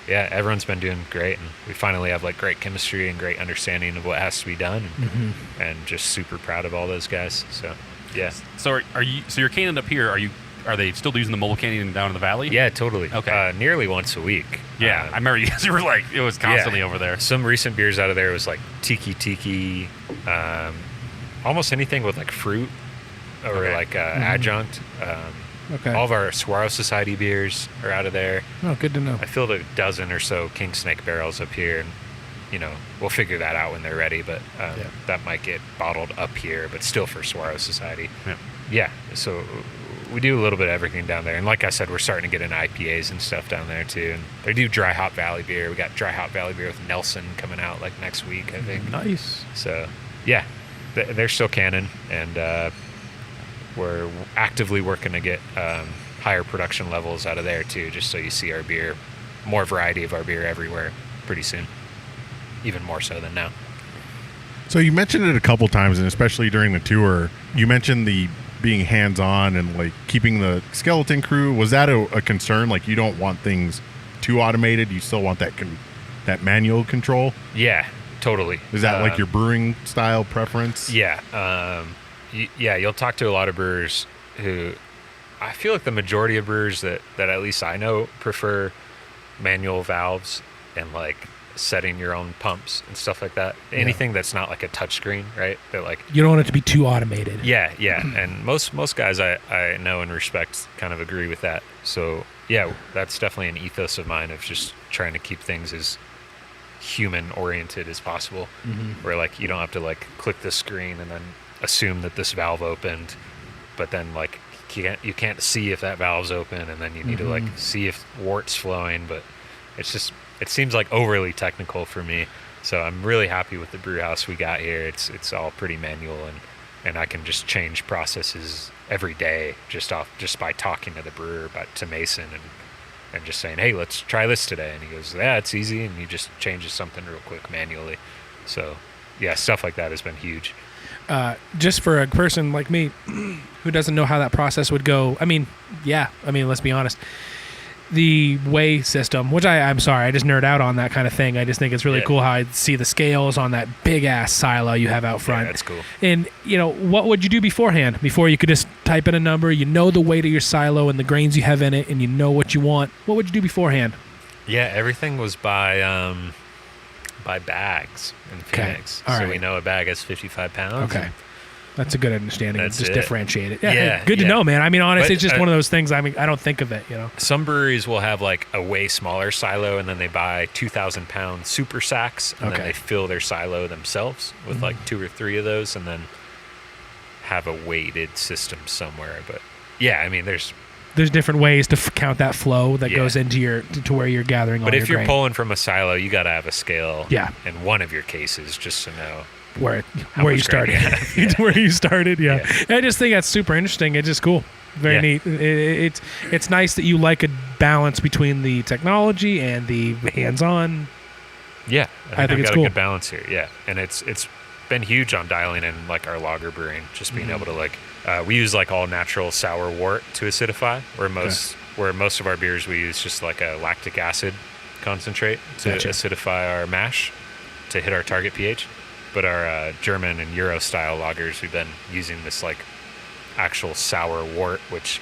yeah, everyone's been doing great. And we finally have like great chemistry and great understanding of what has to be done. And just super proud of all those guys. So yeah. So you're canning up here. Are they still using the mobile canning down in the valley? Yeah, totally. Okay. Nearly once a week. Yeah, I remember you guys were like, it was constantly over there. Some recent beers out of there was like tiki, almost anything with like fruit or adjunct. All of our Saguaro Society beers are out of there. Oh, good to know. I filled a dozen or so King Snake barrels up here. And, we'll figure that out when they're ready, but that might get bottled up here, but still for Saguaro Society. Yeah, so we do a little bit of everything down there. And like I said, we're starting to get into IPAs and stuff down there too. And they do Dry Hop Valley beer. We got Dry Hop Valley beer with Nelson coming out like next week, I think. Nice. So, yeah, they're still canning. And we're actively working to get higher production levels out of there too, just so you see our beer, more variety of our beer everywhere pretty soon. Even more so than now. So you mentioned it a couple times, and especially during the tour, you mentioned the being hands-on and like keeping the skeleton crew. Was that a concern? Like you don't want things too automated. You still want that manual control? Yeah, totally. Is that like your brewing style preference? Yeah. You'll talk to a lot of brewers who I feel like the majority of brewers that at least I know prefer manual valves and like setting your own pumps and stuff like that. Anything that's not like a touchscreen, right? That like you don't want it to be too automated. Yeah. And most guys I know and respect kind of agree with that. So yeah, that's definitely an ethos of mine of just trying to keep things as human oriented as possible. Where like you don't have to like click the screen and then assume that this valve opened, but then like you can't see if that valve's open, and then you need to like see if wart's flowing. But it seems like overly technical for me. So I'm really happy with the brew house we got here. It's all pretty manual, and I can just change processes every day just by talking to the brewer, to Mason, and just saying, hey, let's try this today. And he goes, yeah, it's easy, and he just changes something real quick manually. So yeah, stuff like that has been huge. Just for a person like me who doesn't know how that process would go, let's be honest. The weigh system, which I'm sorry, I just nerd out on that kind of thing. I just think it's really cool how I see the scales on that big ass silo you have out front. Yeah, that's cool. And what would you do beforehand? Before you could just type in a number, the weight of your silo and the grains you have in it, and you know what you want. What would you do beforehand? Yeah, everything was by bags in Phoenix. All so right. we know a bag has 55 pounds. Okay. That's a good understanding. That's just it. differentiate it. Yeah, good to know, man. I mean, honestly, But, it's just one of those things. I mean, I don't think of it, Some breweries will have like a way smaller silo, and then they buy 2,000 pound super sacks, and then they fill their silo themselves with like 2 or 3 of those, and then have a weighted system somewhere. But yeah, I mean, there's different ways to count that flow that goes into to where you're gathering all your grain. But if you're pulling from a silo, you got to have a scale. Yeah. In one of your cases, just to know where you started. Where you started, yeah. I just think that's super interesting. It's just cool. Very neat. It's nice that you like a balance between the technology and the hands-on. Yeah, I think it's got cool. a good balance here. Yeah, and it's been huge on dialing in like our lager brewing, just being able to like we use like all natural sour wort to acidify, where most of our beers we use just like a lactic acid concentrate to acidify our mash to hit our target pH. But our German and Euro style lagers, we've been using this like actual sour wort, which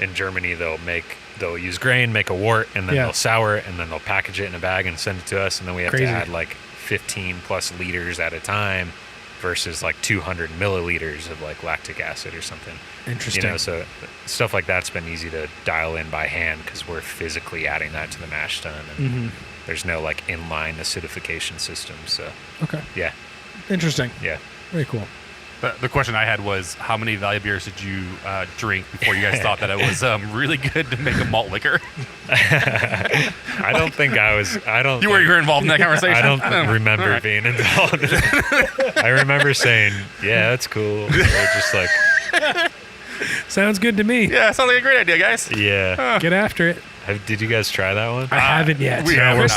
in Germany they'll use grain, make a wort, and then they'll sour it, and then they'll package it in a bag and send it to us, and then we have to add like 15 plus liters at a time versus like 200 milliliters of like lactic acid or something. Interesting. So stuff like that's been easy to dial in by hand because we're physically adding that to the mash tun, and there's no like inline acidification system. So yeah. Interesting. Yeah. Very cool. The question I had was, how many Valley beers did you drink before you guys thought that it was really good to make a malt liquor? I don't think I was. You were involved in that conversation? I don't remember being involved. I remember saying, yeah, that's cool. Or just like, sounds good to me. Yeah, sounds like a great idea, guys. Yeah. Get after it. Did you guys try that one? I haven't yet.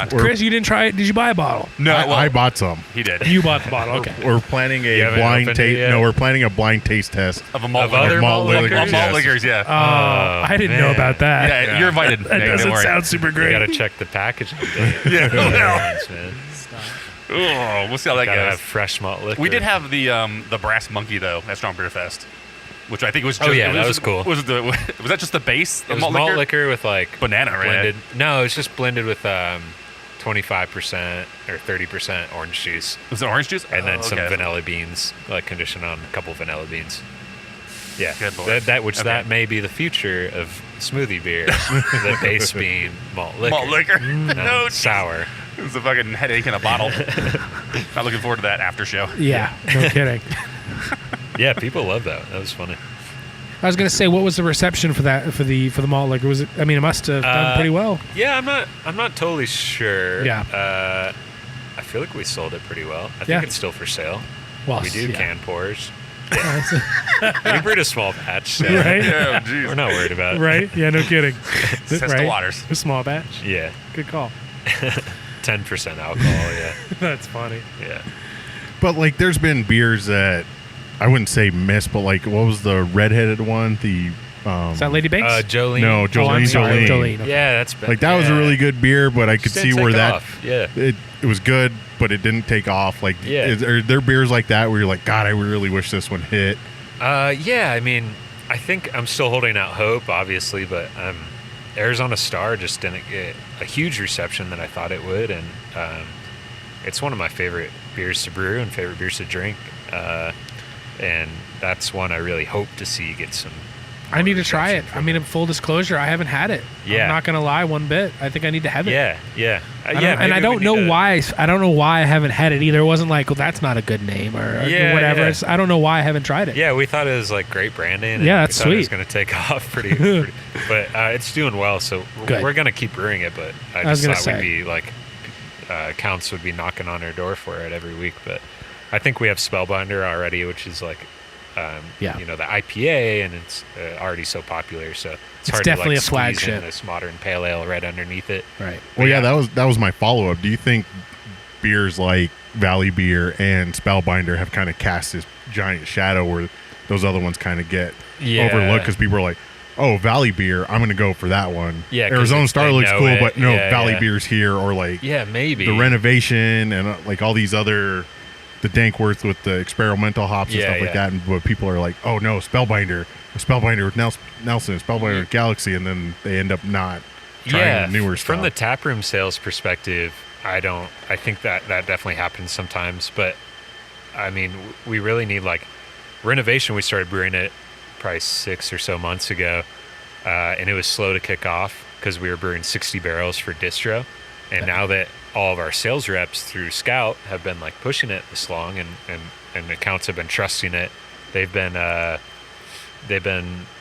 Chris, you didn't try it? Did you buy a bottle? No, I bought some. He did. You bought the bottle. Okay. We're planning a blind taste. No, we're planning a blind taste test of a malt of other malt liquors. Of malt liquors, yeah. I didn't know about that. Yeah, you're invited. That doesn't sound super great. You got to check the packaging. Yeah. Man. Oh, we'll see how that Gotta goes. have fresh malt liquor. We did have the brass monkey though at Strong Beer Fest, which I think was. Just, that was cool. Was that just the base? It was malt liquor with like banana, right? Blended. No, it was just blended with 25% or 30% orange juice. Was it orange juice? And then some vanilla beans, like conditioned on a couple vanilla beans. Yeah, good Lord. That may be the future of smoothie beer. The base being malt liquor. Malt liquor. No, sour. It's a fucking headache in a bottle. Not looking forward to that after show. Yeah, no kidding. Yeah, people love that. That was funny. I was gonna say, what was the reception for that for the malt liquor? Was it? I mean, it must have done pretty well. Yeah, I'm not totally sure. Yeah. I feel like we sold it pretty well. I think it's still for sale. Well, we do can pours. We brewed a small batch, so right? Yeah, we're not worried about it. Right? Yeah, no kidding. Test the waters. A small batch. Yeah. Good call. 10% alcohol. Yeah. That's funny. Yeah. But like, there's been beers that I wouldn't say miss, but like, what was the redheaded one? The is that Lady Banks? Jolene. No, Jolene. Oh, I'm sorry, Jolene. Okay. Yeah, that's been, like that was a really good beer, but I could see where that off. Yeah. It was good, but it didn't take off. Like, are there beers like that where you're like, God, I really wish this one hit? Yeah, I mean, I think I'm still holding out hope, obviously, but Arizona Star just didn't get a huge reception that I thought it would, and it's one of my favorite beers to brew and favorite beers to drink, and that's one I really hope to see get some. I need to try it. I mean, in full disclosure, I haven't had it. Yeah. I'm not gonna lie one bit. I think I need to have it. Yeah. And I don't know why. I don't know why I haven't had it either. It wasn't like, well, that's not a good name or whatever. Yeah. It's, I don't know why I haven't tried it. Yeah, we thought it was like great branding. And Yeah, that's we thought it was sweet. going to take off pretty but it's doing well. So Good. we're going to keep brewing it. But I was just gonna thought we'd say. be like, counts would be knocking on our door for it every week. But I think we have Spellbinder already, which is like, the IPA, and it's already so popular. So it's hard definitely to a like squeeze flagship. in this modern pale ale right underneath it. Right. Well, yeah, that was my follow up. Do you think beers like Valley Beer and Spellbinder have kind of cast this giant shadow where those other ones kind of get overlooked because people are like, oh, Valley Beer, I'm going to go for that one. Yeah, 'cause Arizona Star they looks know cool, it. but no, Yeah, Valley yeah. Beer's here, or like Yeah, maybe the renovation and like all these other, the Dankworth with the experimental hops and Yeah, stuff like yeah. that. And but people are like, oh no, Spellbinder with Nelson, Spellbinder with Galaxy, and then they end up not trying the newer stuff. From the taproom sales perspective, I think that definitely happens sometimes. But I mean, we really need like renovation. We started brewing it probably 6 or so months ago, and it was slow to kick off because we were brewing 60 barrels for distro. And now that all of our sales reps through Scout have been like pushing it this long, and accounts have been trusting it, they've been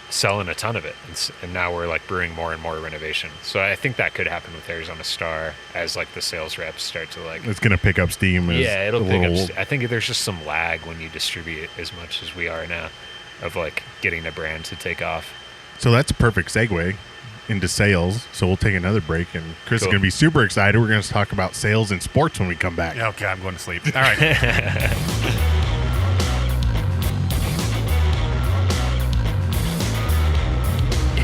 selling a ton of it, and now we're like brewing more and more renovation. So I think that could happen with Arizona Star as like the sales reps start to like. It's going to pick up steam. Yeah, it'll pick up. I think there's just some lag when you distribute as much as we are now, of like getting a brand to take off. So that's a perfect segue into sales. So we'll take another break, and Chris is Cool. going to be super excited. We're going to talk about sales and sports when we come back. Okay, I'm going to sleep. All right.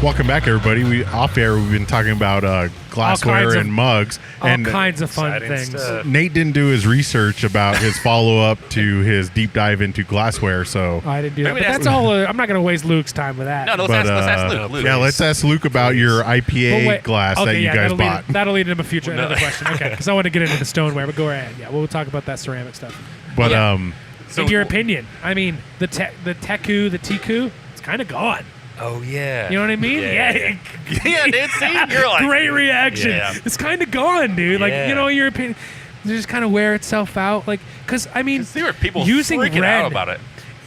Welcome back, everybody. Off air, we've been talking about glassware and mugs. All And kinds of fun Exciting things. stuff. Nate didn't do his research about his follow-up to his deep dive into glassware, so... I didn't do that. Maybe But that's all. I'm not going to waste Luke's time with that. No, let's But, ask Luke. Luke. yeah, let's ask Luke about your IPA But wait, glass okay, that you yeah, guys bought. That'll lead into another question. Okay, because I want to get into the stoneware, but go ahead. Yeah, we'll talk about that ceramic stuff. But Yeah. So- In your opinion, I mean, the Tiku, it's kind of gone. Oh yeah. You know what I mean? Yeah. Yeah, dude, see? You're like... Great reaction. Yeah. It's kind of gone, dude. Like, Yeah. you know, your opinion, they just kind of wear itself out. Like, because, I mean, See where people using freaking Wren, out about it.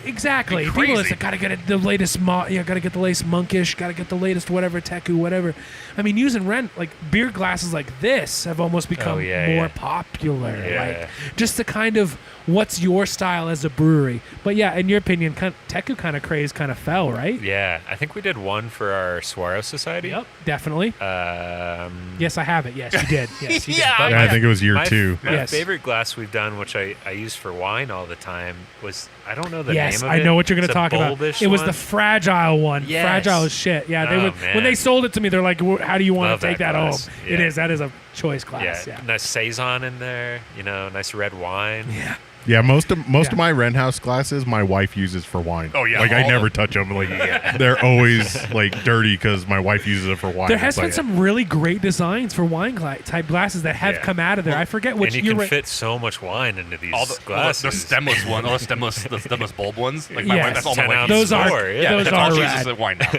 exactly. Be People crazy. just like, gotta get the latest, gotta get the latest monkish, gotta get the latest whatever, Teku, whatever. I mean, using Wren, like, beer glasses like this have almost become more popular. Yeah. Like, just the kind of, what's your style as a brewery? But yeah, in your opinion, Teku kind of craze kind of fell, right? Yeah, I think we did one for our Swaro Society. Yep, definitely. Um, Yes, I have it. Yes, you did. Yes, you did. Yeah. But- Yeah, I think it was year my, 2. My Yes. favorite glass we've done, which I use for wine all the time, was I don't know the yes, name of it. I know what you're going It's to a talk about. bulbish It was one. the fragile one. Yes. Fragile as shit. Yeah, they Oh, would, man. when they sold it to me, they're like, "How do you want Love to take that that home?" glass. It Yeah. is. That is a choice glass. Yeah. Nice saison in there. Nice red wine. Yeah. Yeah, most of Yeah. my Wren House glasses, my wife uses for wine. Oh, yeah, like I all never of- touch them. Like they're always like dirty because my wife uses it for wine. There has It's been like- some really great designs for wine type glasses that have Yeah. come out of there. I forget which And you year. can fit so much wine into these All the glasses. stemless one, all the stemless bulb ones. Like my Yes. wife, that's all my 10 wife ounce uses. Those are- more, Yeah, those that's are all she rad. uses at wine now.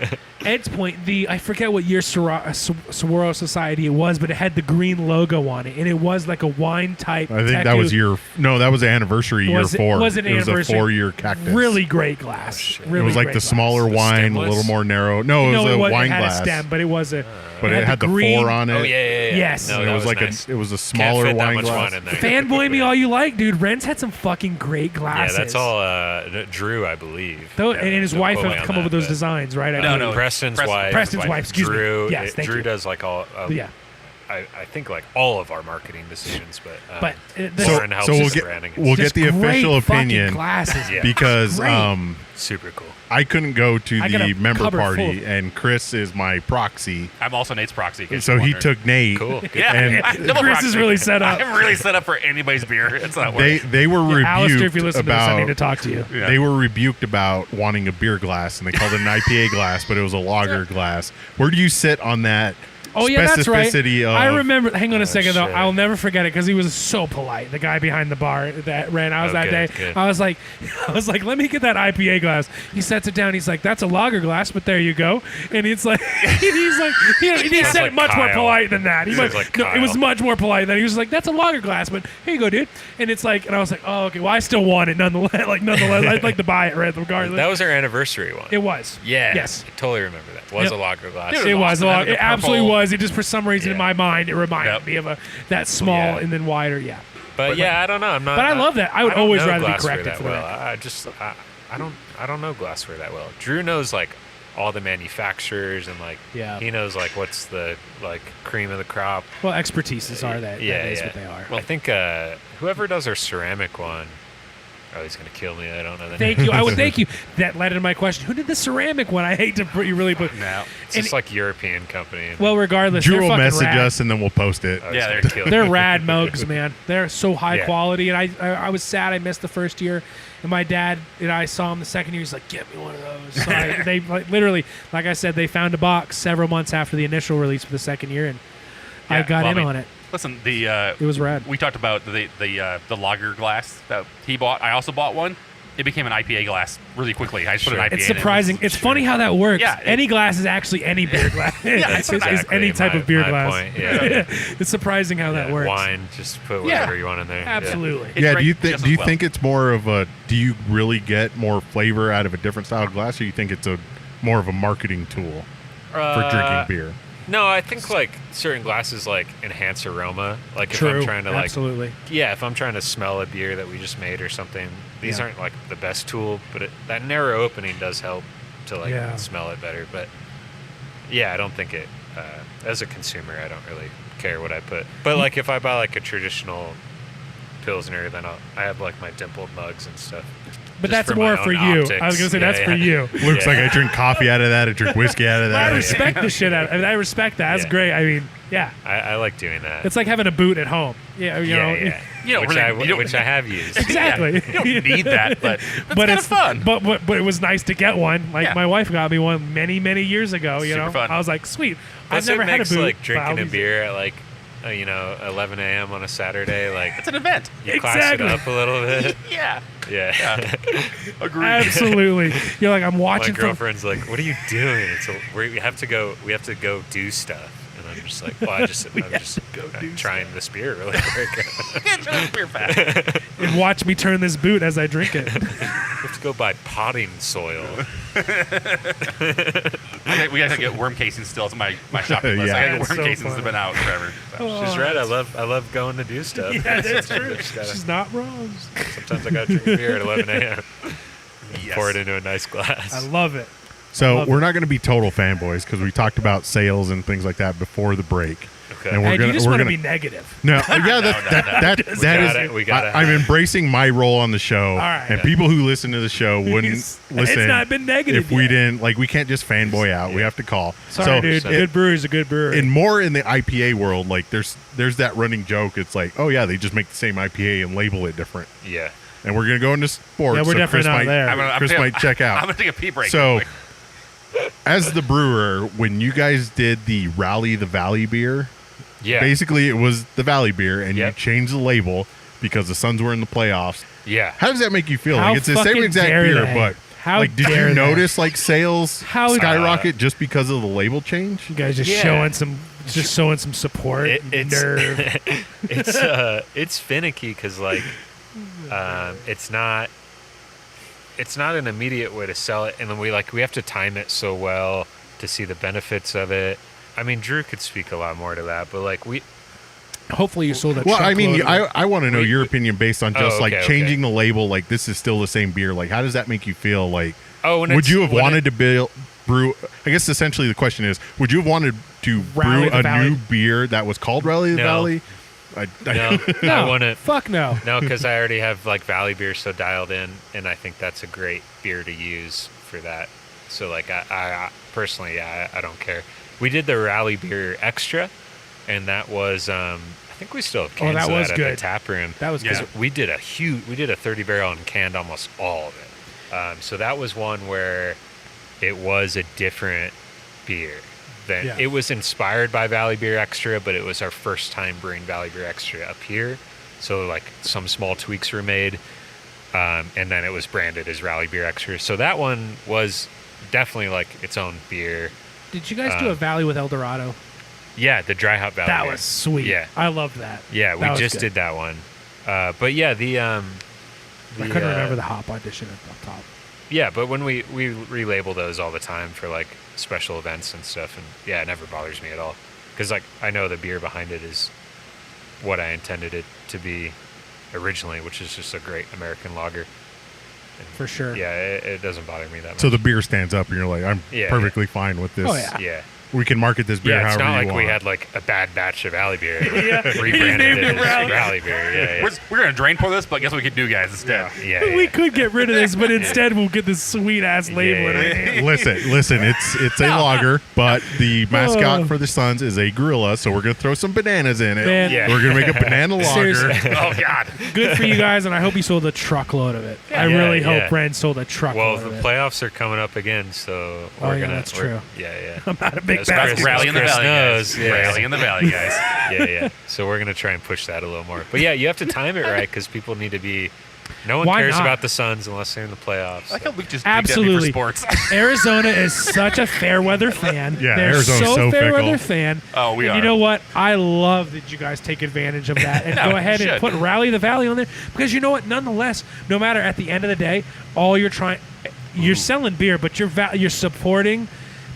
Ed's Point, I forget what year Swaro Society it was, but it had the green logo on it, and it was like a wine type. I think that was that was the anniversary Was it- year 4. was it It was a anniversary? 4-year cactus. Really great glass. shit. Really it was like great the glass. smaller wine, a stemless? little more narrow. No, it was a wine it had glass, a stem, but it was a. but it had the green, 4 on it. Oh yeah. Yes. No, And that it was like nice. it was a Can't smaller fit that wine much glass. wine in there. Fanboy me all you like, dude. Wren's had some fucking great Yeah, glasses. that's all Drew, I believe. Though, Yeah, and his don't wife quote me have on come up that, with those but- designs, right? I No, believe. no. Preston's wife. Preston's wife, excuse me. Drew. Yes, thank Drew you. does like all. Yeah. I think like all of our marketing decisions, but so we'll get the official opinion glasses. because super cool. I couldn't go to the member party, and Chris is my proxy. I'm also Nate's proxy. So he took Nate. Cool. Yeah, and Chris is really set up. I'm really set up for anybody's beer. It's not working. They were rebuked Alistair, if you listen about. to this, I need to talk to you. Yeah. They were rebuked about wanting a beer glass, and they called it an IPA glass, but it was a lager glass. Where do you sit on that? Oh yeah, that's right. I Of, remember. Hang on a second though. shit. I'll never forget it because he was so polite. The guy behind the bar that ran out that day. Good. I was like, let me get that IPA glass. He sets it down. He's like, that's a lager glass, but there you go. And it's like, he said like it much more Kyle. polite than that. Sounds like No, it was Kyle. much more polite than he was like, that's a lager glass, but here you go, dude. And it's like, and I was like, oh okay. Well, I still want it nonetheless. I'd like to buy it regardless. That was our anniversary one. It was. Yeah. Yes. I totally remember that. Was Yep. a lager glass. Dude, It was. awesome. It had, like, It a absolutely purple- was. It just for some reason in Yeah. my mind it reminded Yep. me of that small Yeah. and then wider. Yeah. But yeah, I don't know. I'm not. But I love that. I would don't always know rather be glassware corrected that for well. that. I don't know glassware that well. Drew knows like all the manufacturers and like Yeah. he knows like what's the like cream of the crop. Well, expertises are that. Yeah, that is yeah. what they are. I think whoever does our ceramic one, he's gonna kill me. I don't know the Thank name. you. I would thank you. That led into my question. Who did the ceramic one? I hate to put you really put. No. It's just like European company. Well, regardless, Drew they're will fucking message rad. us, and then we'll post it. Oh, Yeah, he's they're gonna kill me. They're rad mugs, man. They're so high Yeah. quality, and I was sad I missed the first year. And my dad and I saw him the second year. He's like, "Get me one of those." So they literally, like I said, they found a box several months after the initial release for the second year, and I got in on it. Listen, It was rad. We talked about the lager glass that he bought. I also bought one. It became an IPA glass really quickly. I just put an IPA It's in it. surprising. It's funny how that works. Yeah, any glass is actually any beer glass. That's It's exactly any type of beer my glass. point, yeah. It's surprising how that works. Wine, just put whatever you want in there. Yeah. Absolutely. It Yeah, drank do you just do as you well. think it's more of a? Do you really get more flavor out of a different style of glass, or you think it's a more of a marketing tool for drinking beer? No, I think like certain glasses like enhance aroma. Like if True. I'm trying to like Absolutely. if I'm trying to smell a beer that we just made or something, these Yeah. aren't like the best tool, but that narrow opening does help to like Yeah. smell it better. But yeah, I don't think it. As a consumer, I don't really care what I put. But like if I buy like a traditional Pilsner, then I have like my dimpled mugs and stuff. But just that's my more own for you. optics. I was going to say Yeah, that's yeah. for you. Looks like I drink coffee out of that. I drink whiskey out of I that. respect the shit out of it. I respect that. That's Yeah. great. I mean, yeah. I like doing that. It's like having a boot at home. Yeah, you know. You don't which, really- you don't- which I have used. Exactly. You don't need that, but it's kind of fun. But it was nice to get one. Like Yeah. my wife got me one many years ago. You Super know, fun. I was like, sweet. Plus, I've never it had a makes boot. like but I'll drinking a use it. beer at like 11 a.m. on a Saturday. Like it's an event. you class Exactly. it up a little bit. Yeah. Yeah. Agreed. Absolutely. You're like, I'm My watching from. girlfriend's like, "What are you doing?" We have to go do stuff. And I'm just like, well, I'm just trying this beer really quick. We're back. And watch me turn this boot as I drink it. We have to go buy potting soil. We gotta get worm casings still. It's my shopping list. Yeah. I gotta That's get worm so casings funny. have been out forever. So. She's right. I love going to do stuff. Yeah, that's true. Just gotta- She's not wrong. sometimes I gotta drink a beer at 11 a.m. Yes. Pour it into a nice glass. I love it. So Love we're not going to be total fanboys because we talked about sales and things like that before the break. Okay. And Hey, do you just want to gonna- be negative? No, yeah, that is. We got it. I'm embracing my role on the show, All right. and people who listen to the show wouldn't listen. It's not been negative if we yet. didn't. Like, we can't just fanboy out. We have to call. Sorry, dude. so- Good brewery is a good brewery. In the IPA world, like there's that running joke. It's like, oh yeah, they just make the same IPA and label it different. Yeah. And we're gonna go into sports. Yeah, we're so definitely Chris not might, there. Chris might check out. I'm gonna take a pee break. So, real quick. as the brewer, when you guys did the Rally the Valley beer, Yeah. basically it was the Valley beer, and Yep. you changed the label because the Suns were in the playoffs. Yeah. How does that make you feel? How Like it's the same fucking exact dare beer, they? but How like, did dare you they? notice like sales How- skyrocket just because of the label change? You guys just Yeah. showing some support, It's nerve. it's finicky because like it's not an immediate way to sell it, and then we have to time it so well to see the benefits of it. I mean, Drew could speak a lot more to that, but like Hopefully, you sold a Well, I mean, truckload of it. I want to know We- your opinion based on just Oh, like okay, changing the label. Like this is still the same beer. Like, how does that make you feel? Like, when would it's- you have when wanted to brew? I guess essentially the question is, would you have wanted to brew a new beer that was called Rally the Valley? No, I wouldn't. Fuck no. No, because I already have like Valley beer so dialed in, and I think that's a great beer to use for that. So like I personally, I don't care. We did the Rally beer extra, and that was I think we still have cans of that at the tap room. That was good. We did a 30 barrel and canned almost all of it. So that was one where it was a different beer. It was inspired by Valley Beer Extra, but it was our first time brewing Valley Beer Extra up here. So like some small tweaks were made, and then it was branded as Rally Beer Extra. So that one was definitely like its own beer. Did you guys do a Valley with El Dorado? Yeah, the dry hop Valley. That was sweet. Yeah, I loved that. Yeah, we just did that one. But yeah, I couldn't remember the hop audition up top. Yeah, but when we relabel those all the time for like special events and stuff, and yeah, it never bothers me at all because like I know the beer behind it is what I intended it to be originally, which is just a great American lager. And for sure. Yeah, it doesn't bother me that much. So the beer stands up, and you're like, I'm perfectly fine with this. Oh yeah. Yeah. We can market this beer however you want. It's not like we had like a bad batch of Valley beer. Rebranded it as Rally beer. Yeah. We're going to drain pour this, but guess what we could do, guys, instead? Yeah. We could get rid of this, but instead we'll get this sweet-ass label. Listen, it's a lager, but the mascot for the Suns is a gorilla, so we're going to throw some bananas in it. Man. Yeah. We're going to make a banana lager. Oh, God. Good for you guys, and I hope you sold a truckload of it. I really hope Wren sold a truckload of it. Well, the playoffs are coming up again, so we're going to... that's true. Yeah. I'm not a big That's Rally in the Valley, guys. Yeah. Rally in the Valley, guys. Yeah. So we're going to try and push that a little more. But yeah, you have to time it right because people need to be... No one cares about the Suns unless they're in the playoffs. I like how Luke just absolutely for sports. Arizona is such a fair weather fan. Yeah, they're Arizona's so fair fickle. weather fan. Oh, we are. You know what? I love that you guys take advantage of that and go ahead and put Rally the Valley on there because you know what? Nonetheless, no matter at the end of the day, you're selling beer, but you're supporting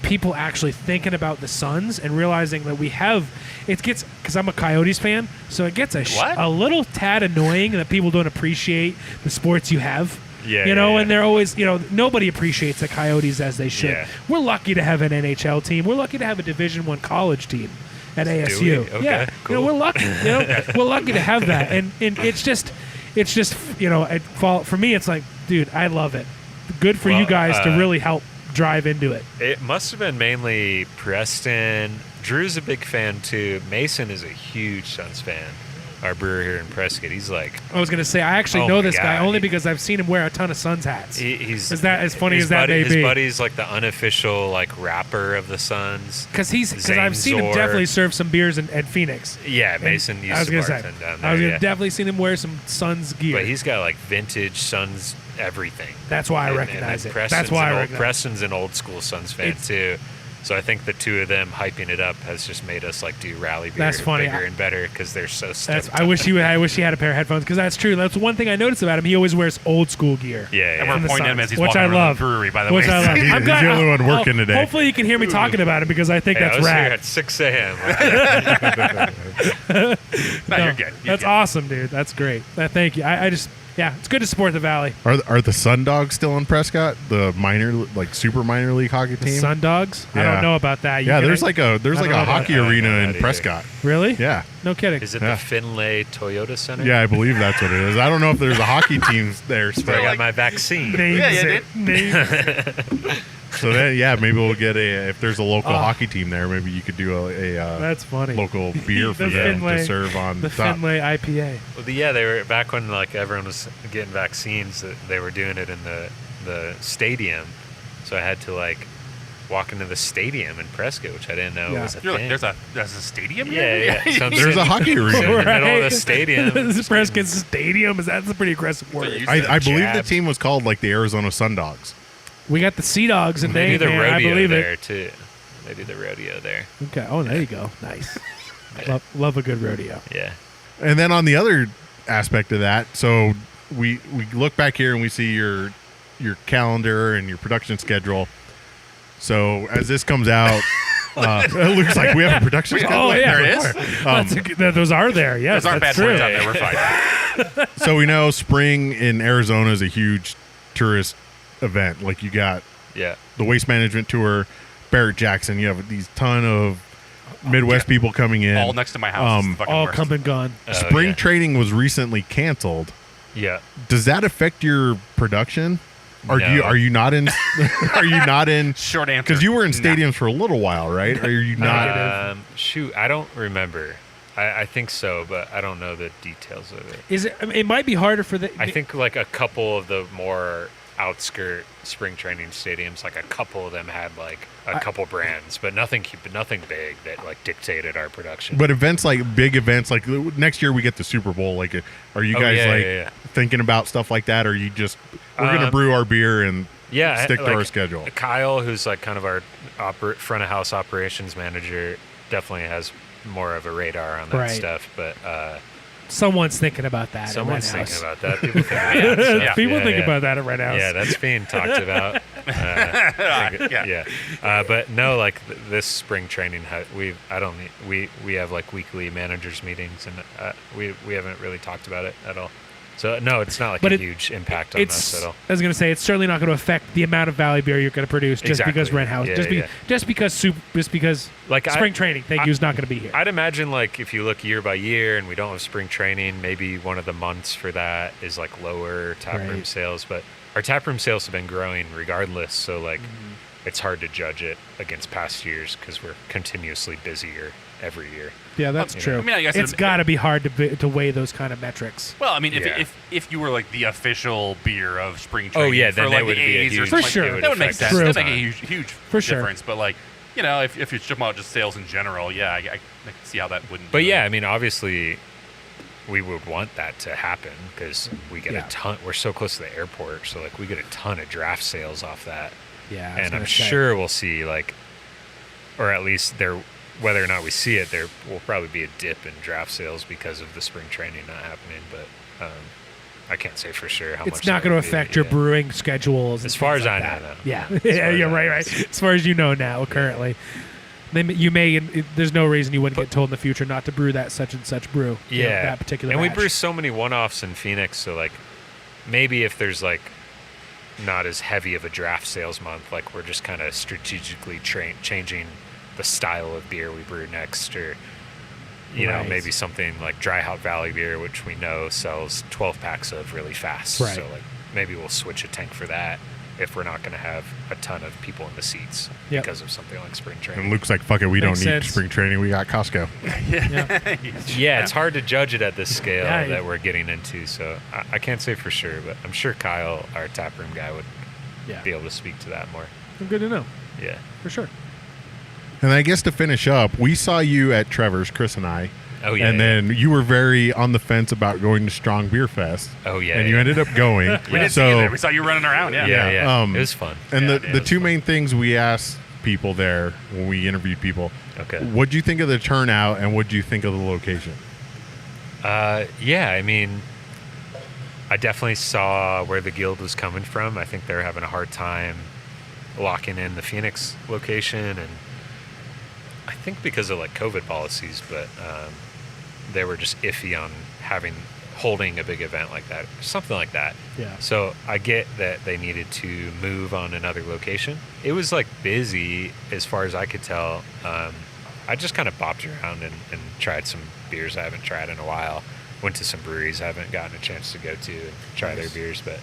people actually thinking about the Suns and realizing that because I'm a Coyotes fan, so it gets a little tad annoying that people don't appreciate the sports you have. And they're always, nobody appreciates the Coyotes as they should. Yeah. We're lucky to have an NHL team. We're lucky to have a Division I college team at ASU. Okay, yeah, cool. we're lucky. We're lucky to have that, and it's just for me, it's like, dude, I love it. Good for you guys to really help drive into it. It must have been mainly Preston. Drew's a big fan too. Mason is a huge Suns fan. Our brewer here in Prescott. He's like... I was going to say, I actually know this guy only because I've seen him wear a ton of Suns hats. Is that as funny as that may be? His buddy's like the unofficial like rapper of the Suns. Because I've seen him definitely serve some beers at Phoenix. Yeah, Mason used to bartend down there. I was definitely seen him wear some Suns gear. But he's got like vintage Suns everything. That's why I recognize it. That's why I recognize it. Preston's an old school Suns fan too. So I think the two of them hyping it up has just made us like do Rally beer bigger and better because they're so stoked. I wish he had a pair of headphones because that's true. That's one thing I noticed about him. He always wears old school gear. And we're pointing at him as he's walking around the brewery, by the way. Which I love. He's the only one working today. Hopefully you can hear me talking about him because I think that's rad. Here at 6 a.m. You're good. That's awesome, dude. That's great. Thank you. It's good to support the Valley. Are the Sun Dogs still in Prescott? The super minor league hockey team? The Sun Dogs? Yeah. I don't know about that. There's like a hockey arena in Prescott. Really? Yeah. No kidding. Is it the Finlay Toyota Center? Yeah, I believe that's what it is. I don't know if there's a hockey team there. So I got my vaccine. So then, maybe we'll get if there's a local hockey team there, maybe you could do a that's funny. local beer for them to serve on the top. Finlay IPA. Well, they were back when like everyone was getting vaccines. They were doing it in the stadium, so I had to like walk into the stadium in Prescott, which I didn't know was a thing. There's a stadium here? Yeah. So there's a hockey arena in the middle of the stadium. This is Prescott Stadium. That's a pretty aggressive word. I believe the team was called like the Arizona Sun Dogs. We got the Sea Dogs and they do the rodeo I believe there it. too. They do the rodeo there. Okay. Oh, there you go. Nice. Love a good rodeo. Yeah. And then on the other aspect of that, so we look back here and we see your calendar and your production schedule. So as this comes out, it looks like we have a production schedule. Oh yeah, there is. Those are there. Yes, those aren't that's bad true. words out there. We're fine. So we know spring in Arizona is a huge tourist event. Like you got the Waste Management Tour, Barrett Jackson. You have these ton of Midwest people coming in. All next to my house. All come and gone. Spring training was recently canceled. Yeah. Does that affect your production? Or No. are you not in? Are you not in? Short answer. Because you were in stadiums for a little while, right? Are you not? Shoot, I don't remember. I think so, but I don't know the details of it. Is it? I mean, it might be harder for the. I think like a couple of the more outskirt spring training stadiums, like a couple of them had like a couple brands, but nothing big that like dictated our production. But events like big events, like next year we get the Super Bowl. Like, are you guys thinking about stuff like that? Or are you just we're gonna brew our beer and stick to our schedule? Kyle, who's like kind of our front of house operations manager, definitely has more of a radar on that stuff. But someone's thinking about that. Someone's thinking about that. People think, People think about that at Wren House. Yeah, that's being talked about. But no, like this spring training, we have like weekly managers meetings, and we haven't really talked about it at all. So no, it's not like a huge impact on us at all. I was going to say it's certainly not going to affect the amount of Valley beer you're going to produce just because Wren House, just because like spring training. Thank you is not going to be here. I'd imagine like if you look year by year and we don't have spring training, maybe one of the months for that is like lower taproom sales, but our taproom sales have been growing regardless. So like it's hard to judge it against past years because we're continuously busier every year. Yeah, that's true. I mean, I guess it's got to be hard to weigh those kind of metrics. Well, I mean, if you were like the official beer of spring training, then for that like would the be a 80s huge, or for sure. That would make sense. That would make a huge difference. Sure. But like, you know, if you're talking about just sales in general, I can see how that wouldn't. But I mean, obviously, we would want that to happen because we get a ton. We're so close to the airport, so like we get a ton of draft sales off that. Yeah, and I'm sure we'll see like, or at least there. Whether or not we see it, there will probably be a dip in draft sales because of the spring training not happening. But I can't say for sure how much. It's not going to affect your brewing schedules. As far as I know. Yeah, you're right. As far as you know now, currently, you may. There's no reason you wouldn't get told in the future not to brew that such and such brew. Yeah, that particular. And batch. we brew so many one-offs in Phoenix, so like maybe if there's like not as heavy of a draft sales month, like we're just kind of strategically changing the style of beer we brew next, or you know, maybe something like Dry Hop Valley beer, which we know sells 12 packs of really fast. So like maybe we'll switch a tank for that if we're not going to have a ton of people in the seats because of something like spring training. And Luke's like, fuck it, we don't need spring training. We got Costco. It's hard to judge it at this scale that we're getting into. So I can't say for sure, but I'm sure Kyle, our taproom guy, would be able to speak to that more. Good to know. Yeah, for sure. And I guess to finish up, we saw you at Trevor's, Chris and I. Oh, yeah. And then you were very on the fence about going to Strong Beer Fest. Oh, yeah. And you ended up going. We did see you there. We saw you running around. Yeah. It was fun. And the two main things we asked people there when we interviewed people, what'd you think of the turnout and what'd you think of the location? I mean, I definitely saw where the guild was coming from. I think they're having a hard time locking in the Phoenix location, and I think because of like COVID policies, but they were just iffy on holding a big event like that, something like that. Yeah. So I get that they needed to move on another location. It was like busy as far as I could tell. I just kind of bopped around and tried some beers I haven't tried in a while. Went to some breweries I haven't gotten a chance to go to and try their beers, but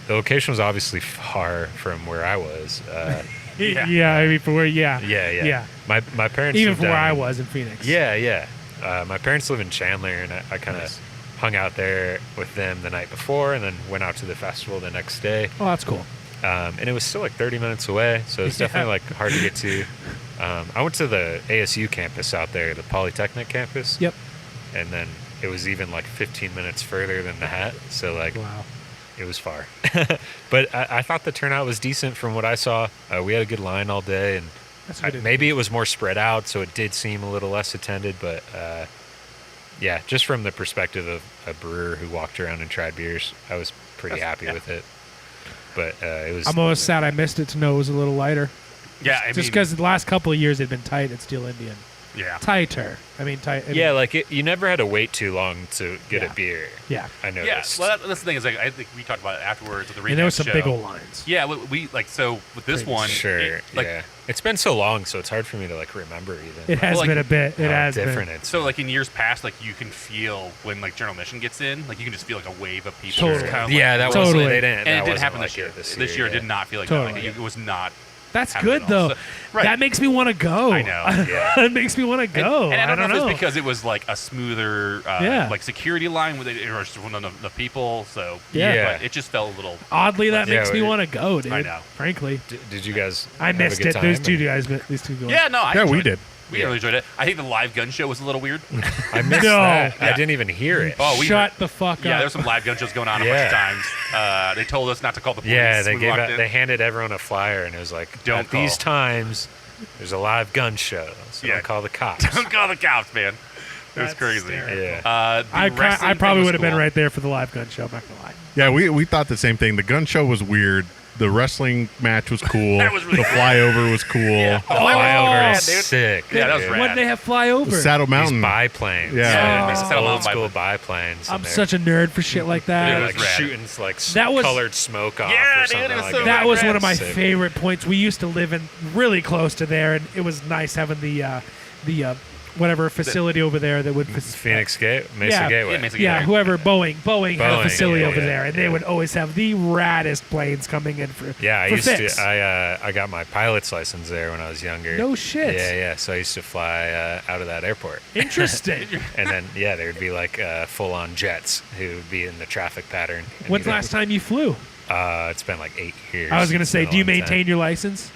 the location was obviously far from where I was. I mean, for where, yeah. My parents even from where I was in Phoenix. Yeah. My parents live in Chandler, and I kind of hung out there with them the night before, and then went out to the festival the next day. Oh, that's cool. And it was still like 30 minutes away, so it's definitely like hard to get to. I went to the ASU campus out there, the Polytechnic campus. Yep. And then it was even like 15 minutes further than that, so like. Wow. It was far. But I thought the turnout was decent from what I saw. We had a good line all day, and maybe it was more spread out, so it did seem a little less attended. But just from the perspective of a brewer who walked around and tried beers, I was pretty happy with it. But it was. I'm almost sad I missed it to know it was a little lighter. Yeah, just because the last couple of years they've been tight at Steel Indian. tighter. I mean, Yeah, like you never had to wait too long to get a beer. Yeah. I noticed. Yeah, well, that's the thing is, like, I think we talked about it afterwards at the And there was some show. big old lines. Yeah, we like, so with this one, Sure. It's been so long, so it's hard for me to like remember even. It has been a bit. It has different been. it's so like in years past, like you can feel when like general admission gets in, like you can just feel like a wave of people. Totally. Just kind of yeah, that Totally. was they didn't. and it didn't wasn't happen like this year. it This year it did not feel like that. Totally. Like, it was not. That's happening good at all. though. So, right. That makes me want to go. I know. Yeah. That makes me want to go. And I don't know if know. it's because it was like a smoother, like security line with it, or just one of the people. So Yeah. but it just felt a little. Oddly, that Yeah, makes me it- want to go, dude. I know. Frankly, Did you guys? I have a missed good it. time, These two or- guys, these two guys. Yeah, no, I Yeah, we enjoyed it. did. We really enjoyed it. I think the live gun show was a little weird. I missed No. that. Yeah. I didn't even hear it. Oh, we Shut the fuck Yeah, up. there's some live gun shows going on a bunch of times. They told us not to call the police. Yeah, they when we walked in. they handed everyone a flyer, and it was like, Don't at these call. times, there's a live gun show, so Yeah. don't call the cops. Don't call the cops, man. It was That's crazy. hysterical. Yeah. The I wrestling probably thing would have been cool. right there for the live gun show. I'm not gonna lie. Yeah, we thought the same thing. The gun show was weird. The wrestling match was cool. That was really the cool. flyover was cool. Yeah. Oh, Flyover rad, is dude. sick. Yeah, that was dude. rad. What did they have fly over? The Saddle These Mountain. biplanes. Yeah. Makes it sound old like school biplanes. I'm such a nerd for shit like It that. was like rad. shooting like That was- colored smoke off Yeah, or dude, something it was like so that. That was one of my Sick. favorite points. We used to live in really close to there, and it was nice having the whatever facility over there that would Phoenix Gate, Mesa Yeah. Gateway. Yeah, Mesa Yeah, Gateway. whoever Boeing had a Boeing, facility yeah, over yeah, there, and they yeah. would always have the raddest planes coming in for Yeah, I for used fix. to. I got my pilot's license there when I was younger. No shit. Yeah, yeah. So I used to fly out of that airport. Interesting. And then there would be like full-on jets who would be in the traffic pattern. And When's the you'd- last time you flew? It's been like 8 years. I was gonna It's say, been a do you long time. maintain your license?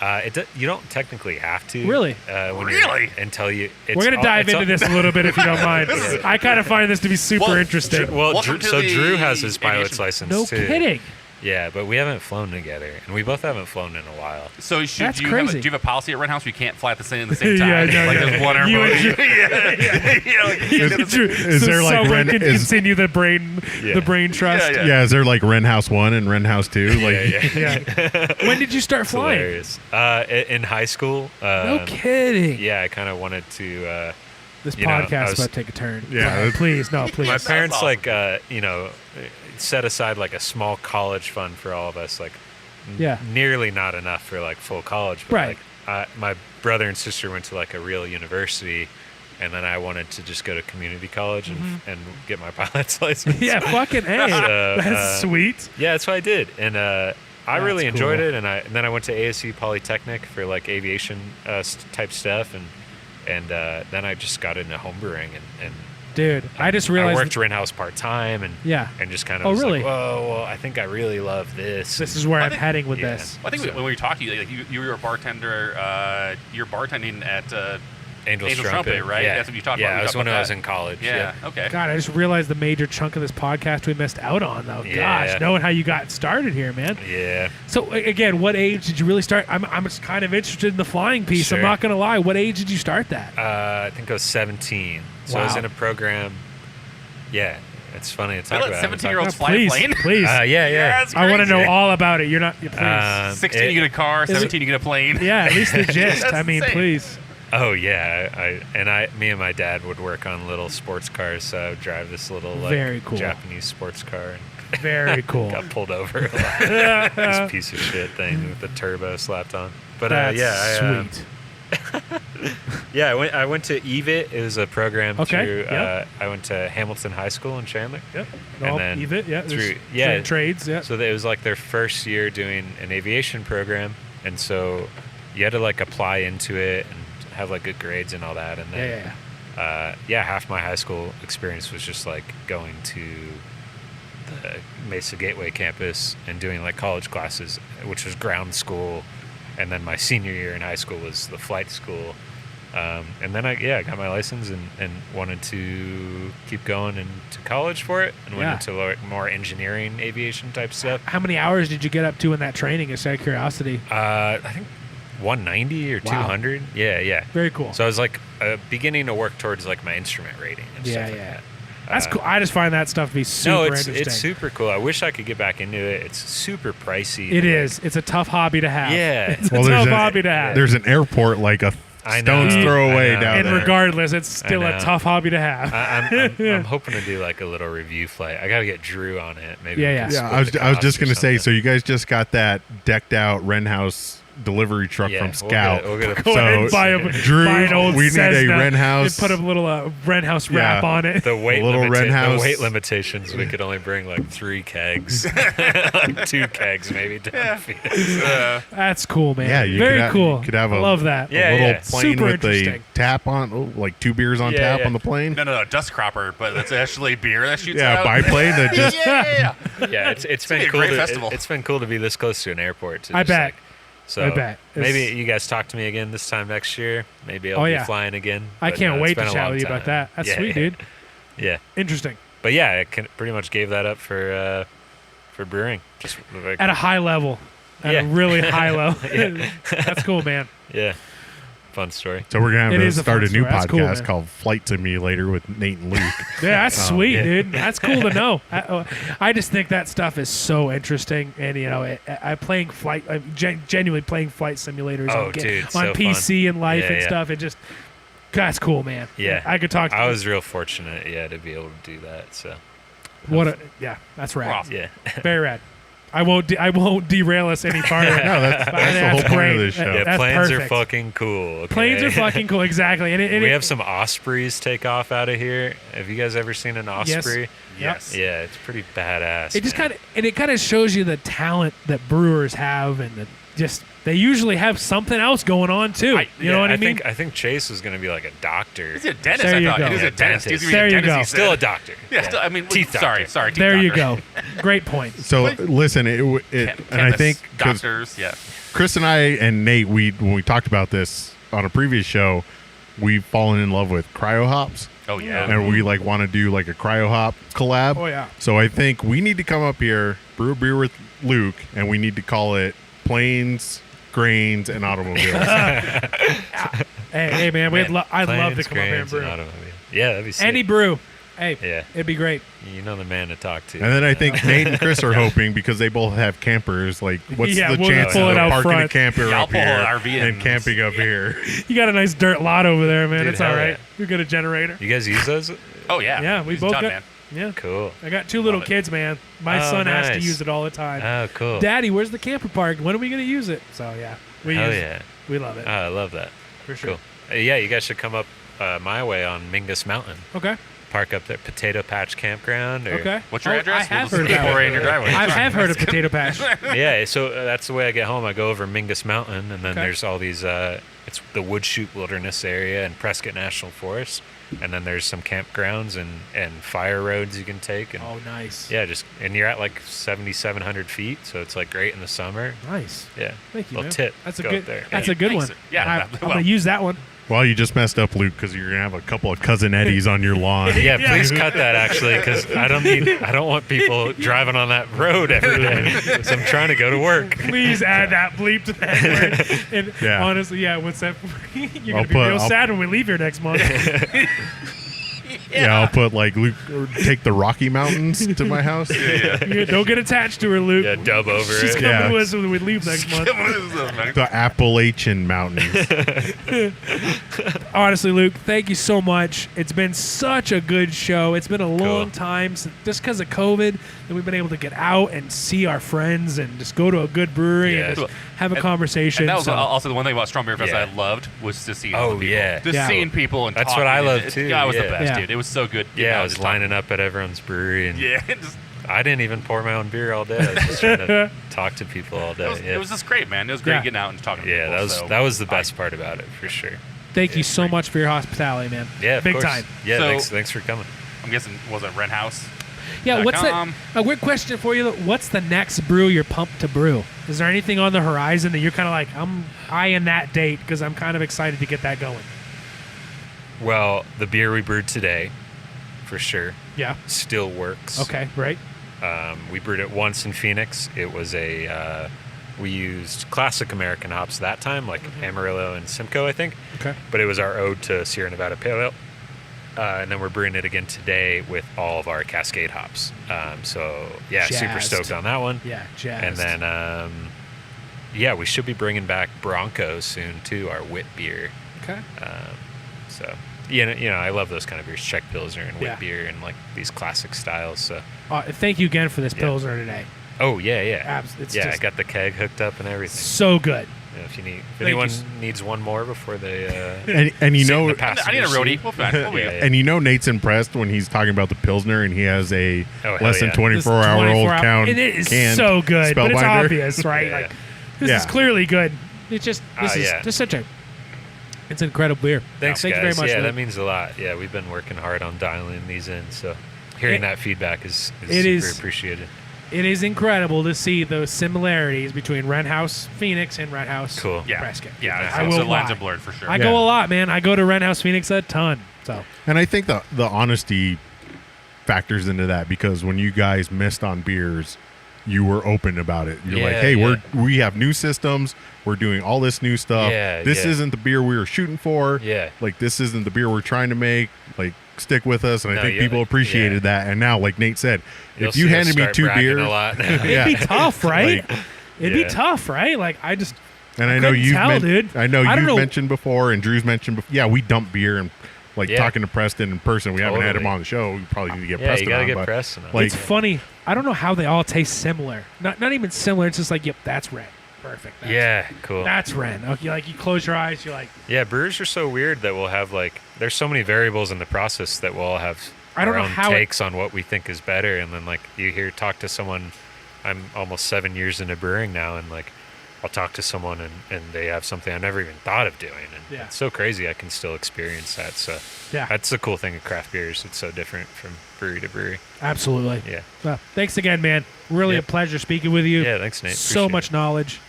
You don't technically have to. Really? Really? Until you. It's We're gonna all- dive it's into all- this a little bit if you don't mind. I kind of find this to be super Well, interesting. Well, Welcome to so the Drew has his pilot's aviation- license No too. kidding. Yeah, but we haven't flown together, and we both haven't flown in a while. So should That's you crazy. do you have a policy at Wren House where you can't fly at the same time? Yeah, like yeah. there's one You and airboat. Drew- Is So there like someone Wren? can continue the brain trust? Yeah. Yeah, is there like Wren House 1 and Wren House 2? Like, Yeah. When did you start It's flying? hilarious. In high school. No kidding. Yeah, I kind of wanted to. This You know, I podcast was- about to take a turn. Yeah. Please, no, please. My That's parents awesome. set aside like a small college fund for all of us, like Yeah. nearly not enough for like full college. But Right. like, my brother and sister went to like a real university, and then I wanted to just go to community college and get my pilot's license. Yeah, fucking hey. So, That's sweet. Yeah, that's what I did, and I really That's enjoyed cool. it. And then I went to ASU Polytechnic for like aviation type stuff, and then I just got into homebrewing and Dude, I just realized I worked Wren House part time and Yeah. and just kind of Oh, was really? like, whoa, well, I think I really love this. this is where I I'm think- heading with yeah. this. I think when we talked to you, like you were a bartender. You're bartending at Angel's Angel's Trumpet, right? Yeah. That's what you talked yeah, about. Yeah, We it was talked when about I was that. in college. Yeah. Okay. God, I just realized the major chunk of this podcast we missed out on, though. Yeah. Gosh, knowing how you got started here, man. Yeah. So again, what age did you really start? I'm just kind of interested in the flying piece. I'm Sure. not gonna lie. What age did you start that? I think I was 17. So I was Wow. in a program. Yeah, it's funny to talk Let about. 17-year-olds fly a please, plane. please. Yeah. that's I want to know crazy. all about it. You're not. Please. 16, you get a car. it- 17, you get a plane. Yeah, at least the gist. That's I mean, insane. please. Oh yeah, me and my dad would work on little sports cars, so I would drive this little like Very cool. Japanese sports car and Very cool. got pulled over a lot. This piece of shit thing with the turbo slapped on. But That's sweet. Yeah, I went to EVIT. It was a program Okay, through. yep. I went to Hamilton High School in Chandler. Yep. And No, then EVIT, yeah. there's through- yeah. trades, yeah. So it was like their first year doing an aviation program, and so you had to like apply into it and have like good grades and all that. And then half my high school experience was just like going to the Mesa Gateway campus and doing like college classes, which was ground school. And then my senior year in high school was the flight school. And then I got my license and wanted to keep going into college for it and went Yeah. into like more engineering aviation type stuff. How many hours did you get up to in that training? Just out of curiosity. I think 190 or Wow. 200. Yeah. Very cool. So I was like beginning to work towards like my instrument rating and stuff like that. That's cool. I just find that stuff to be super No, interesting. it's super cool. I wish I could get back into it. It's super pricey. It is. It's a tough hobby to have. Yeah. It's a tough hobby to have. There's an airport like a Stone's throw away down and there. regardless, it's still a tough hobby to have. I'm hoping to do like a little review flight. I got to get Drew on it. Maybe. Yeah. I was just going to say, so you guys just got that decked out Wren House delivery truck from Scout. We'll get Go ahead and buy Drew, an old we need a Cessna Wren House. and put a little Wren House wrap on it. The weight, Wren House. The weight limitations, we could only bring like 3 kegs. Like 2 kegs maybe. That's cool, man. Yeah, Very cool. You could have I love that. a little plane Super with a interesting. tap on, like 2 beers on tap on the plane. No, dust cropper, but it's actually beer that shoots Yeah, out. biplane that just. Yeah, it's been a cool. great festival. It's been cool to be this close to an airport. I bet. So I bet. Maybe you guys talk to me again this time next year. Maybe I'll be flying again. I But, can't it's wait been to a chat long with you about time. that. That's sweet, dude. Yeah. Interesting. But yeah, I pretty much gave that up for brewing. Just like, At a high level. At a really high level. Yeah. That's cool, man. yeah. Fun story. So we're going to It have is to a start fun a new story. That's cool, podcast man. called Flight Simulator with Nate and Luke. Yeah, that's sweet, yeah. dude. That's cool to know. I just think that stuff is so interesting, and I playing flight, genuinely playing flight simulators on so PC fun. and life and Yeah. stuff. It just, that's cool, man. Yeah. I could talk. I was real fortunate, to be able to do that. So that's rad. Awesome. yeah. Very rad. I won't derail us any farther. No, that's the whole point of this show. Yeah, That's planes perfect. are fucking cool. Okay? Planes are fucking cool. Exactly. And we have some Ospreys take off out of here. Have you guys ever seen an Osprey? Yes. Yeah, it's pretty badass. It just man. kind of shows you the talent that brewers have, and they usually have something else going on too. You know what I mean? I think Chase was going to be like a doctor. He's a dentist, There I you thought. go. He was a dentist. He's There you go. Still a doctor. Yeah, still, I mean, Teeth doctor. sorry. Teeth There you doctor. go. Great point. So listen, and I Chemists, think 'cause doctors, yeah. Chris and I and Nate, when we talked about this on a previous show, we've fallen in love with cryo hops. Oh yeah. And we want to do like a cryo hop collab. Oh, yeah. So I think we need to come up here, brew a beer with Luke, and we need to call it Planes, Grains, and Automobiles. Hey man, I'd love to Planes, come up here and grains, brew. and automobile. Yeah, that'd be sick. Any brew. Hey, Yeah. it'd be great. You know the man to talk to. And then I think Nate and Chris are hoping, because they both have campers, like what's Yeah, the we'll chance pull of it out parking front. a camper Yeah, I'll up pull here an RV and and- camping up here? You got a nice dirt lot over there, man. Dude, It's all hell right. yeah. You got a generator. You guys use those? Oh yeah. Yeah, we He's both done, got. man. Yeah, Cool. I got 2 little Love it. kids, man. My Oh, son has to nice. use it all the time. Oh, cool. Daddy, where's the camper park? When are we gonna use it? So yeah, we Hell use yeah. We love it Oh, I love that. for sure. Cool. Yeah, you guys should come up my way on Mingus Mountain. Okay. Park up there, Potato Patch Campground. Or, Okay. What's your Oh, address? I have We'll heard just of that. pour it in your driveway. I have heard of Potato Patch. Yeah, so that's the way I get home. I go over Mingus Mountain, and then Okay. there's all these. It's the Wood Chute Wilderness area and Prescott National Forest, and then there's some campgrounds and fire roads you can take. And Oh, nice. yeah, and you're at like 7,700 feet, so it's like great in the summer. Nice. Yeah, Thank you, little man. tip. That's a Go good. up there. That's a good Thanks. one. Yeah, I'm gonna use that one. Well, you just messed up, Luke, because you're gonna have a couple of cousin Eddies on your lawn. Yeah, please cut that actually, because I don't want people driving on that road every day. So I'm trying to go to work. Please add that bleep to that word. And Yeah. honestly, yeah, what's that? You're gonna I'll be put- real I'll- sad when we leave here next month. Yeah, I'll put like Luke, or take the Rocky Mountains to my house. You don't get attached to her, Luke. Yeah, dub over She's it. coming Yeah. with us when we leave next month. The Appalachian Mountains. Honestly, Luke, thank you so much. It's been such a good show. It's been a long time, just because of COVID, that we've been able to get out and see our friends and just go to a good brewery Yeah. and just have a conversation. And that was So- also the one thing about Strong Beer Fest Yeah. I loved was to see. Oh, other people. yeah. Just Yeah. seeing people and That's talking. what I and love, it- too, Yeah, it was the yeah. best, Yeah. dude. It was so good. Yeah, I was just lining up at everyone's brewery, and talking. Yeah, just, I didn't even pour my own beer all day. I was just trying to talk to people all day. it was just great, man. It was great Yeah. getting out and talking to Yeah, people. that was the best part about it for sure. Thank you so much for your hospitality, man. Yeah, of Big course. time. Yeah, So- thanks for coming. I'm guessing, was it Wren House? Yeah, what's that? .com. A weird question for you. What's the next brew you're pumped to brew? Is there anything on the horizon that you're kind of like, I'm eyeing that date because I'm kind of excited to get that going? Well, the beer we brewed today, for sure, Yeah. still works. Okay, right. We brewed it once in Phoenix. It was we used classic American hops that time, like Amarillo and Simcoe, I think. Okay. But it was our ode to Sierra Nevada Pale Ale. And then we're brewing it again today with all of our Cascade hops. So, yeah, super Jazzed. stoked on that one. Yeah, jazz. And then, yeah, we should be bringing back Bronco soon, too, our wit beer. Okay. So I love those kind of beers, Czech Pilsner and wheat beer and like these classic styles. So thank you again for this Pilsner today. Oh yeah. It's I got the keg hooked up and everything. So good. Yeah, if anyone needs one more before they and you know, I need a roadie. We'll find it. And you know, Nate's impressed when he's talking about the Pilsner and he has a less than 24-hour-old count. And it is so good, but it's Spellbinder. obvious, right? Yeah. Like this is clearly good. It's just it's such a it's an incredible beer. Thanks, Thank guys. you very much. Yeah, Luke. that means a lot. Yeah, we've been working hard on dialing these in, so hearing that feedback is super appreciated. It is incredible to see those similarities between Wren House Phoenix and Wren House Prescott. Yeah, I so will lines lie. are blurred for sure. I go a lot, man. I go to Wren House Phoenix a ton. So, and I think the honesty factors into that because when you guys missed on beers, you were open about it. You're like, hey, we have new systems. We're doing all this new stuff. This isn't the beer we were shooting for. Yeah. Like, this isn't the beer we're trying to make. Like, stick with us. And I think people appreciated that. And now, like Nate said, if you handed me 2 beers, it'd be tough, right? It'd be tough, right? Like, I just. And I know you've dude. mentioned before, and Drew's mentioned before. Yeah, we dump beer and talking to Preston in person. We haven't had him on the show. We probably need to get Preston on. You gotta get Preston on. Like, it's funny. I don't know how they all taste similar. Not even similar. It's just like, yep, that's Wren. Perfect. Cool. That's Wren. Okay, like you close your eyes, you're like. Yeah, brewers are so weird that we'll have there's so many variables in the process that we'll all have our own takes on what we think is better, and then you talk to someone. I'm almost 7 years into brewing now, and I'll talk to someone and they have something I never even thought of doing, and it's so crazy I can still experience that. So that's the cool thing of craft beers. It's so different from brewery to brewery. Absolutely. Yeah. Well, thanks again, man. Really a pleasure speaking with you. Yeah, thanks, Nate. So much knowledge.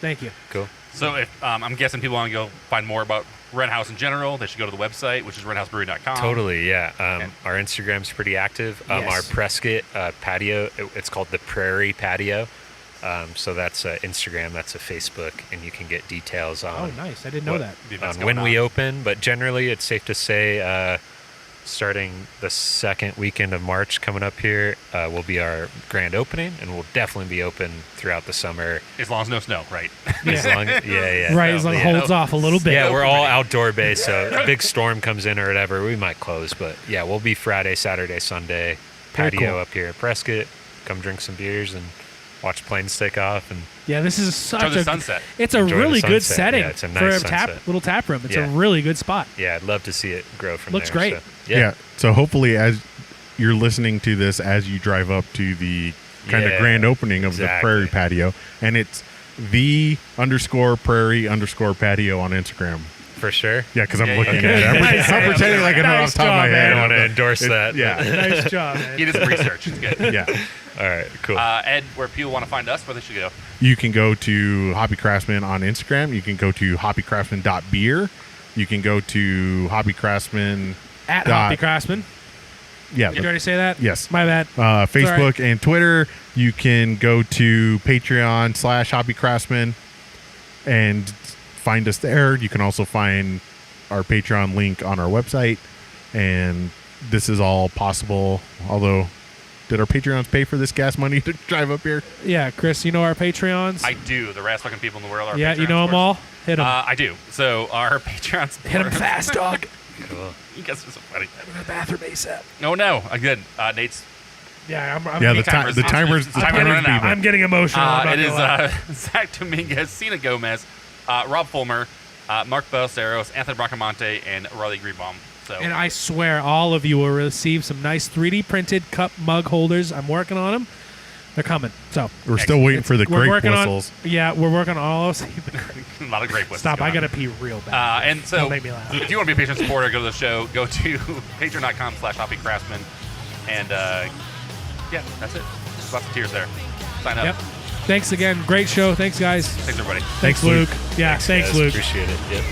Thank you. Cool. So if I'm guessing people want to go find more about Wren House in general, they should go to the website, which is wrenhousebrewery.com. Totally, yeah. Our Instagram's pretty active. Our Prescott patio, it's called the Prairie Patio. So that's Instagram, that's a Facebook, and you can get details on. Oh, nice! I didn't know that. On when we open, but generally, it's safe to say, starting the second weekend of March coming up here, will be our grand opening, and we'll definitely be open throughout the summer. As long as no snow, right? As long as it holds off a little bit. Yeah, we're all outdoor based, so if a big storm comes in or whatever, we might close. But yeah, we'll be Friday, Saturday, Sunday patio up here at Prescott. Come drink some beers and watch planes take off. And this is such a sunset. It's a really good setting it's a nice for a little tap room. It's a really good spot. Yeah, I'd love to see it grow from Looks there. great. So, so hopefully as you're listening to this, as you drive up to the kind of grand opening of the Prairie Patio, and it's _Prairie_Patio on Instagram. For sure. Yeah, because I'm looking at it. I'm pretending like I know off the top of my head. I want to endorse that. Yeah. Nice job, man. He did some research. It's good. Yeah. All right, cool. Ed, where people want to find us, where they should go? You can go to Hoppy Craftsmen on Instagram. You can go to hoppycraftsman.beer. You can go to Hoppy Craftsman. At Hoppy Craftsman. Yeah. Did you already say that? Yes. My bad. Facebook and Twitter. You can go to Patreon /Hoppy Craftsman and find us there. You can also find our Patreon link on our website. And this is all possible, although... Did our Patreons pay for this gas money to drive up here? Yeah, Chris, you know our Patreons? I do. The rest fucking people in the world are Yeah, Patreons, you know them all? Hit them. I do. So our Patreons... Hit them fast, dog. Cool. You guys are so funny. I'm in the bathroom ASAP. Oh, no. Good. Nate's... Yeah, the timer's running out. I'm getting emotional. It is Zach Dominguez, Cena Gomez, Rob Fulmer, Mark Ballesteros, Anthony Bracamonte, and Riley Greenbaum. So. And I swear all of you will receive some nice 3D printed cup mug holders. I'm working on them. They're coming. So we're still waiting for the grape whistles. We're working on all those. A lot of grape whistles. Stop! I gotta pee real bad. And so, don't make me laugh. if you want to be a patron supporter, go to the show. Go to patreon.com/hoppycraftsman, and that's it. Lots of tears there. Sign up. Yep. Thanks again. Great show. Thanks, guys. Thanks everybody. Thanks Luke. Yeah. Thanks Luke. Appreciate it. Yep.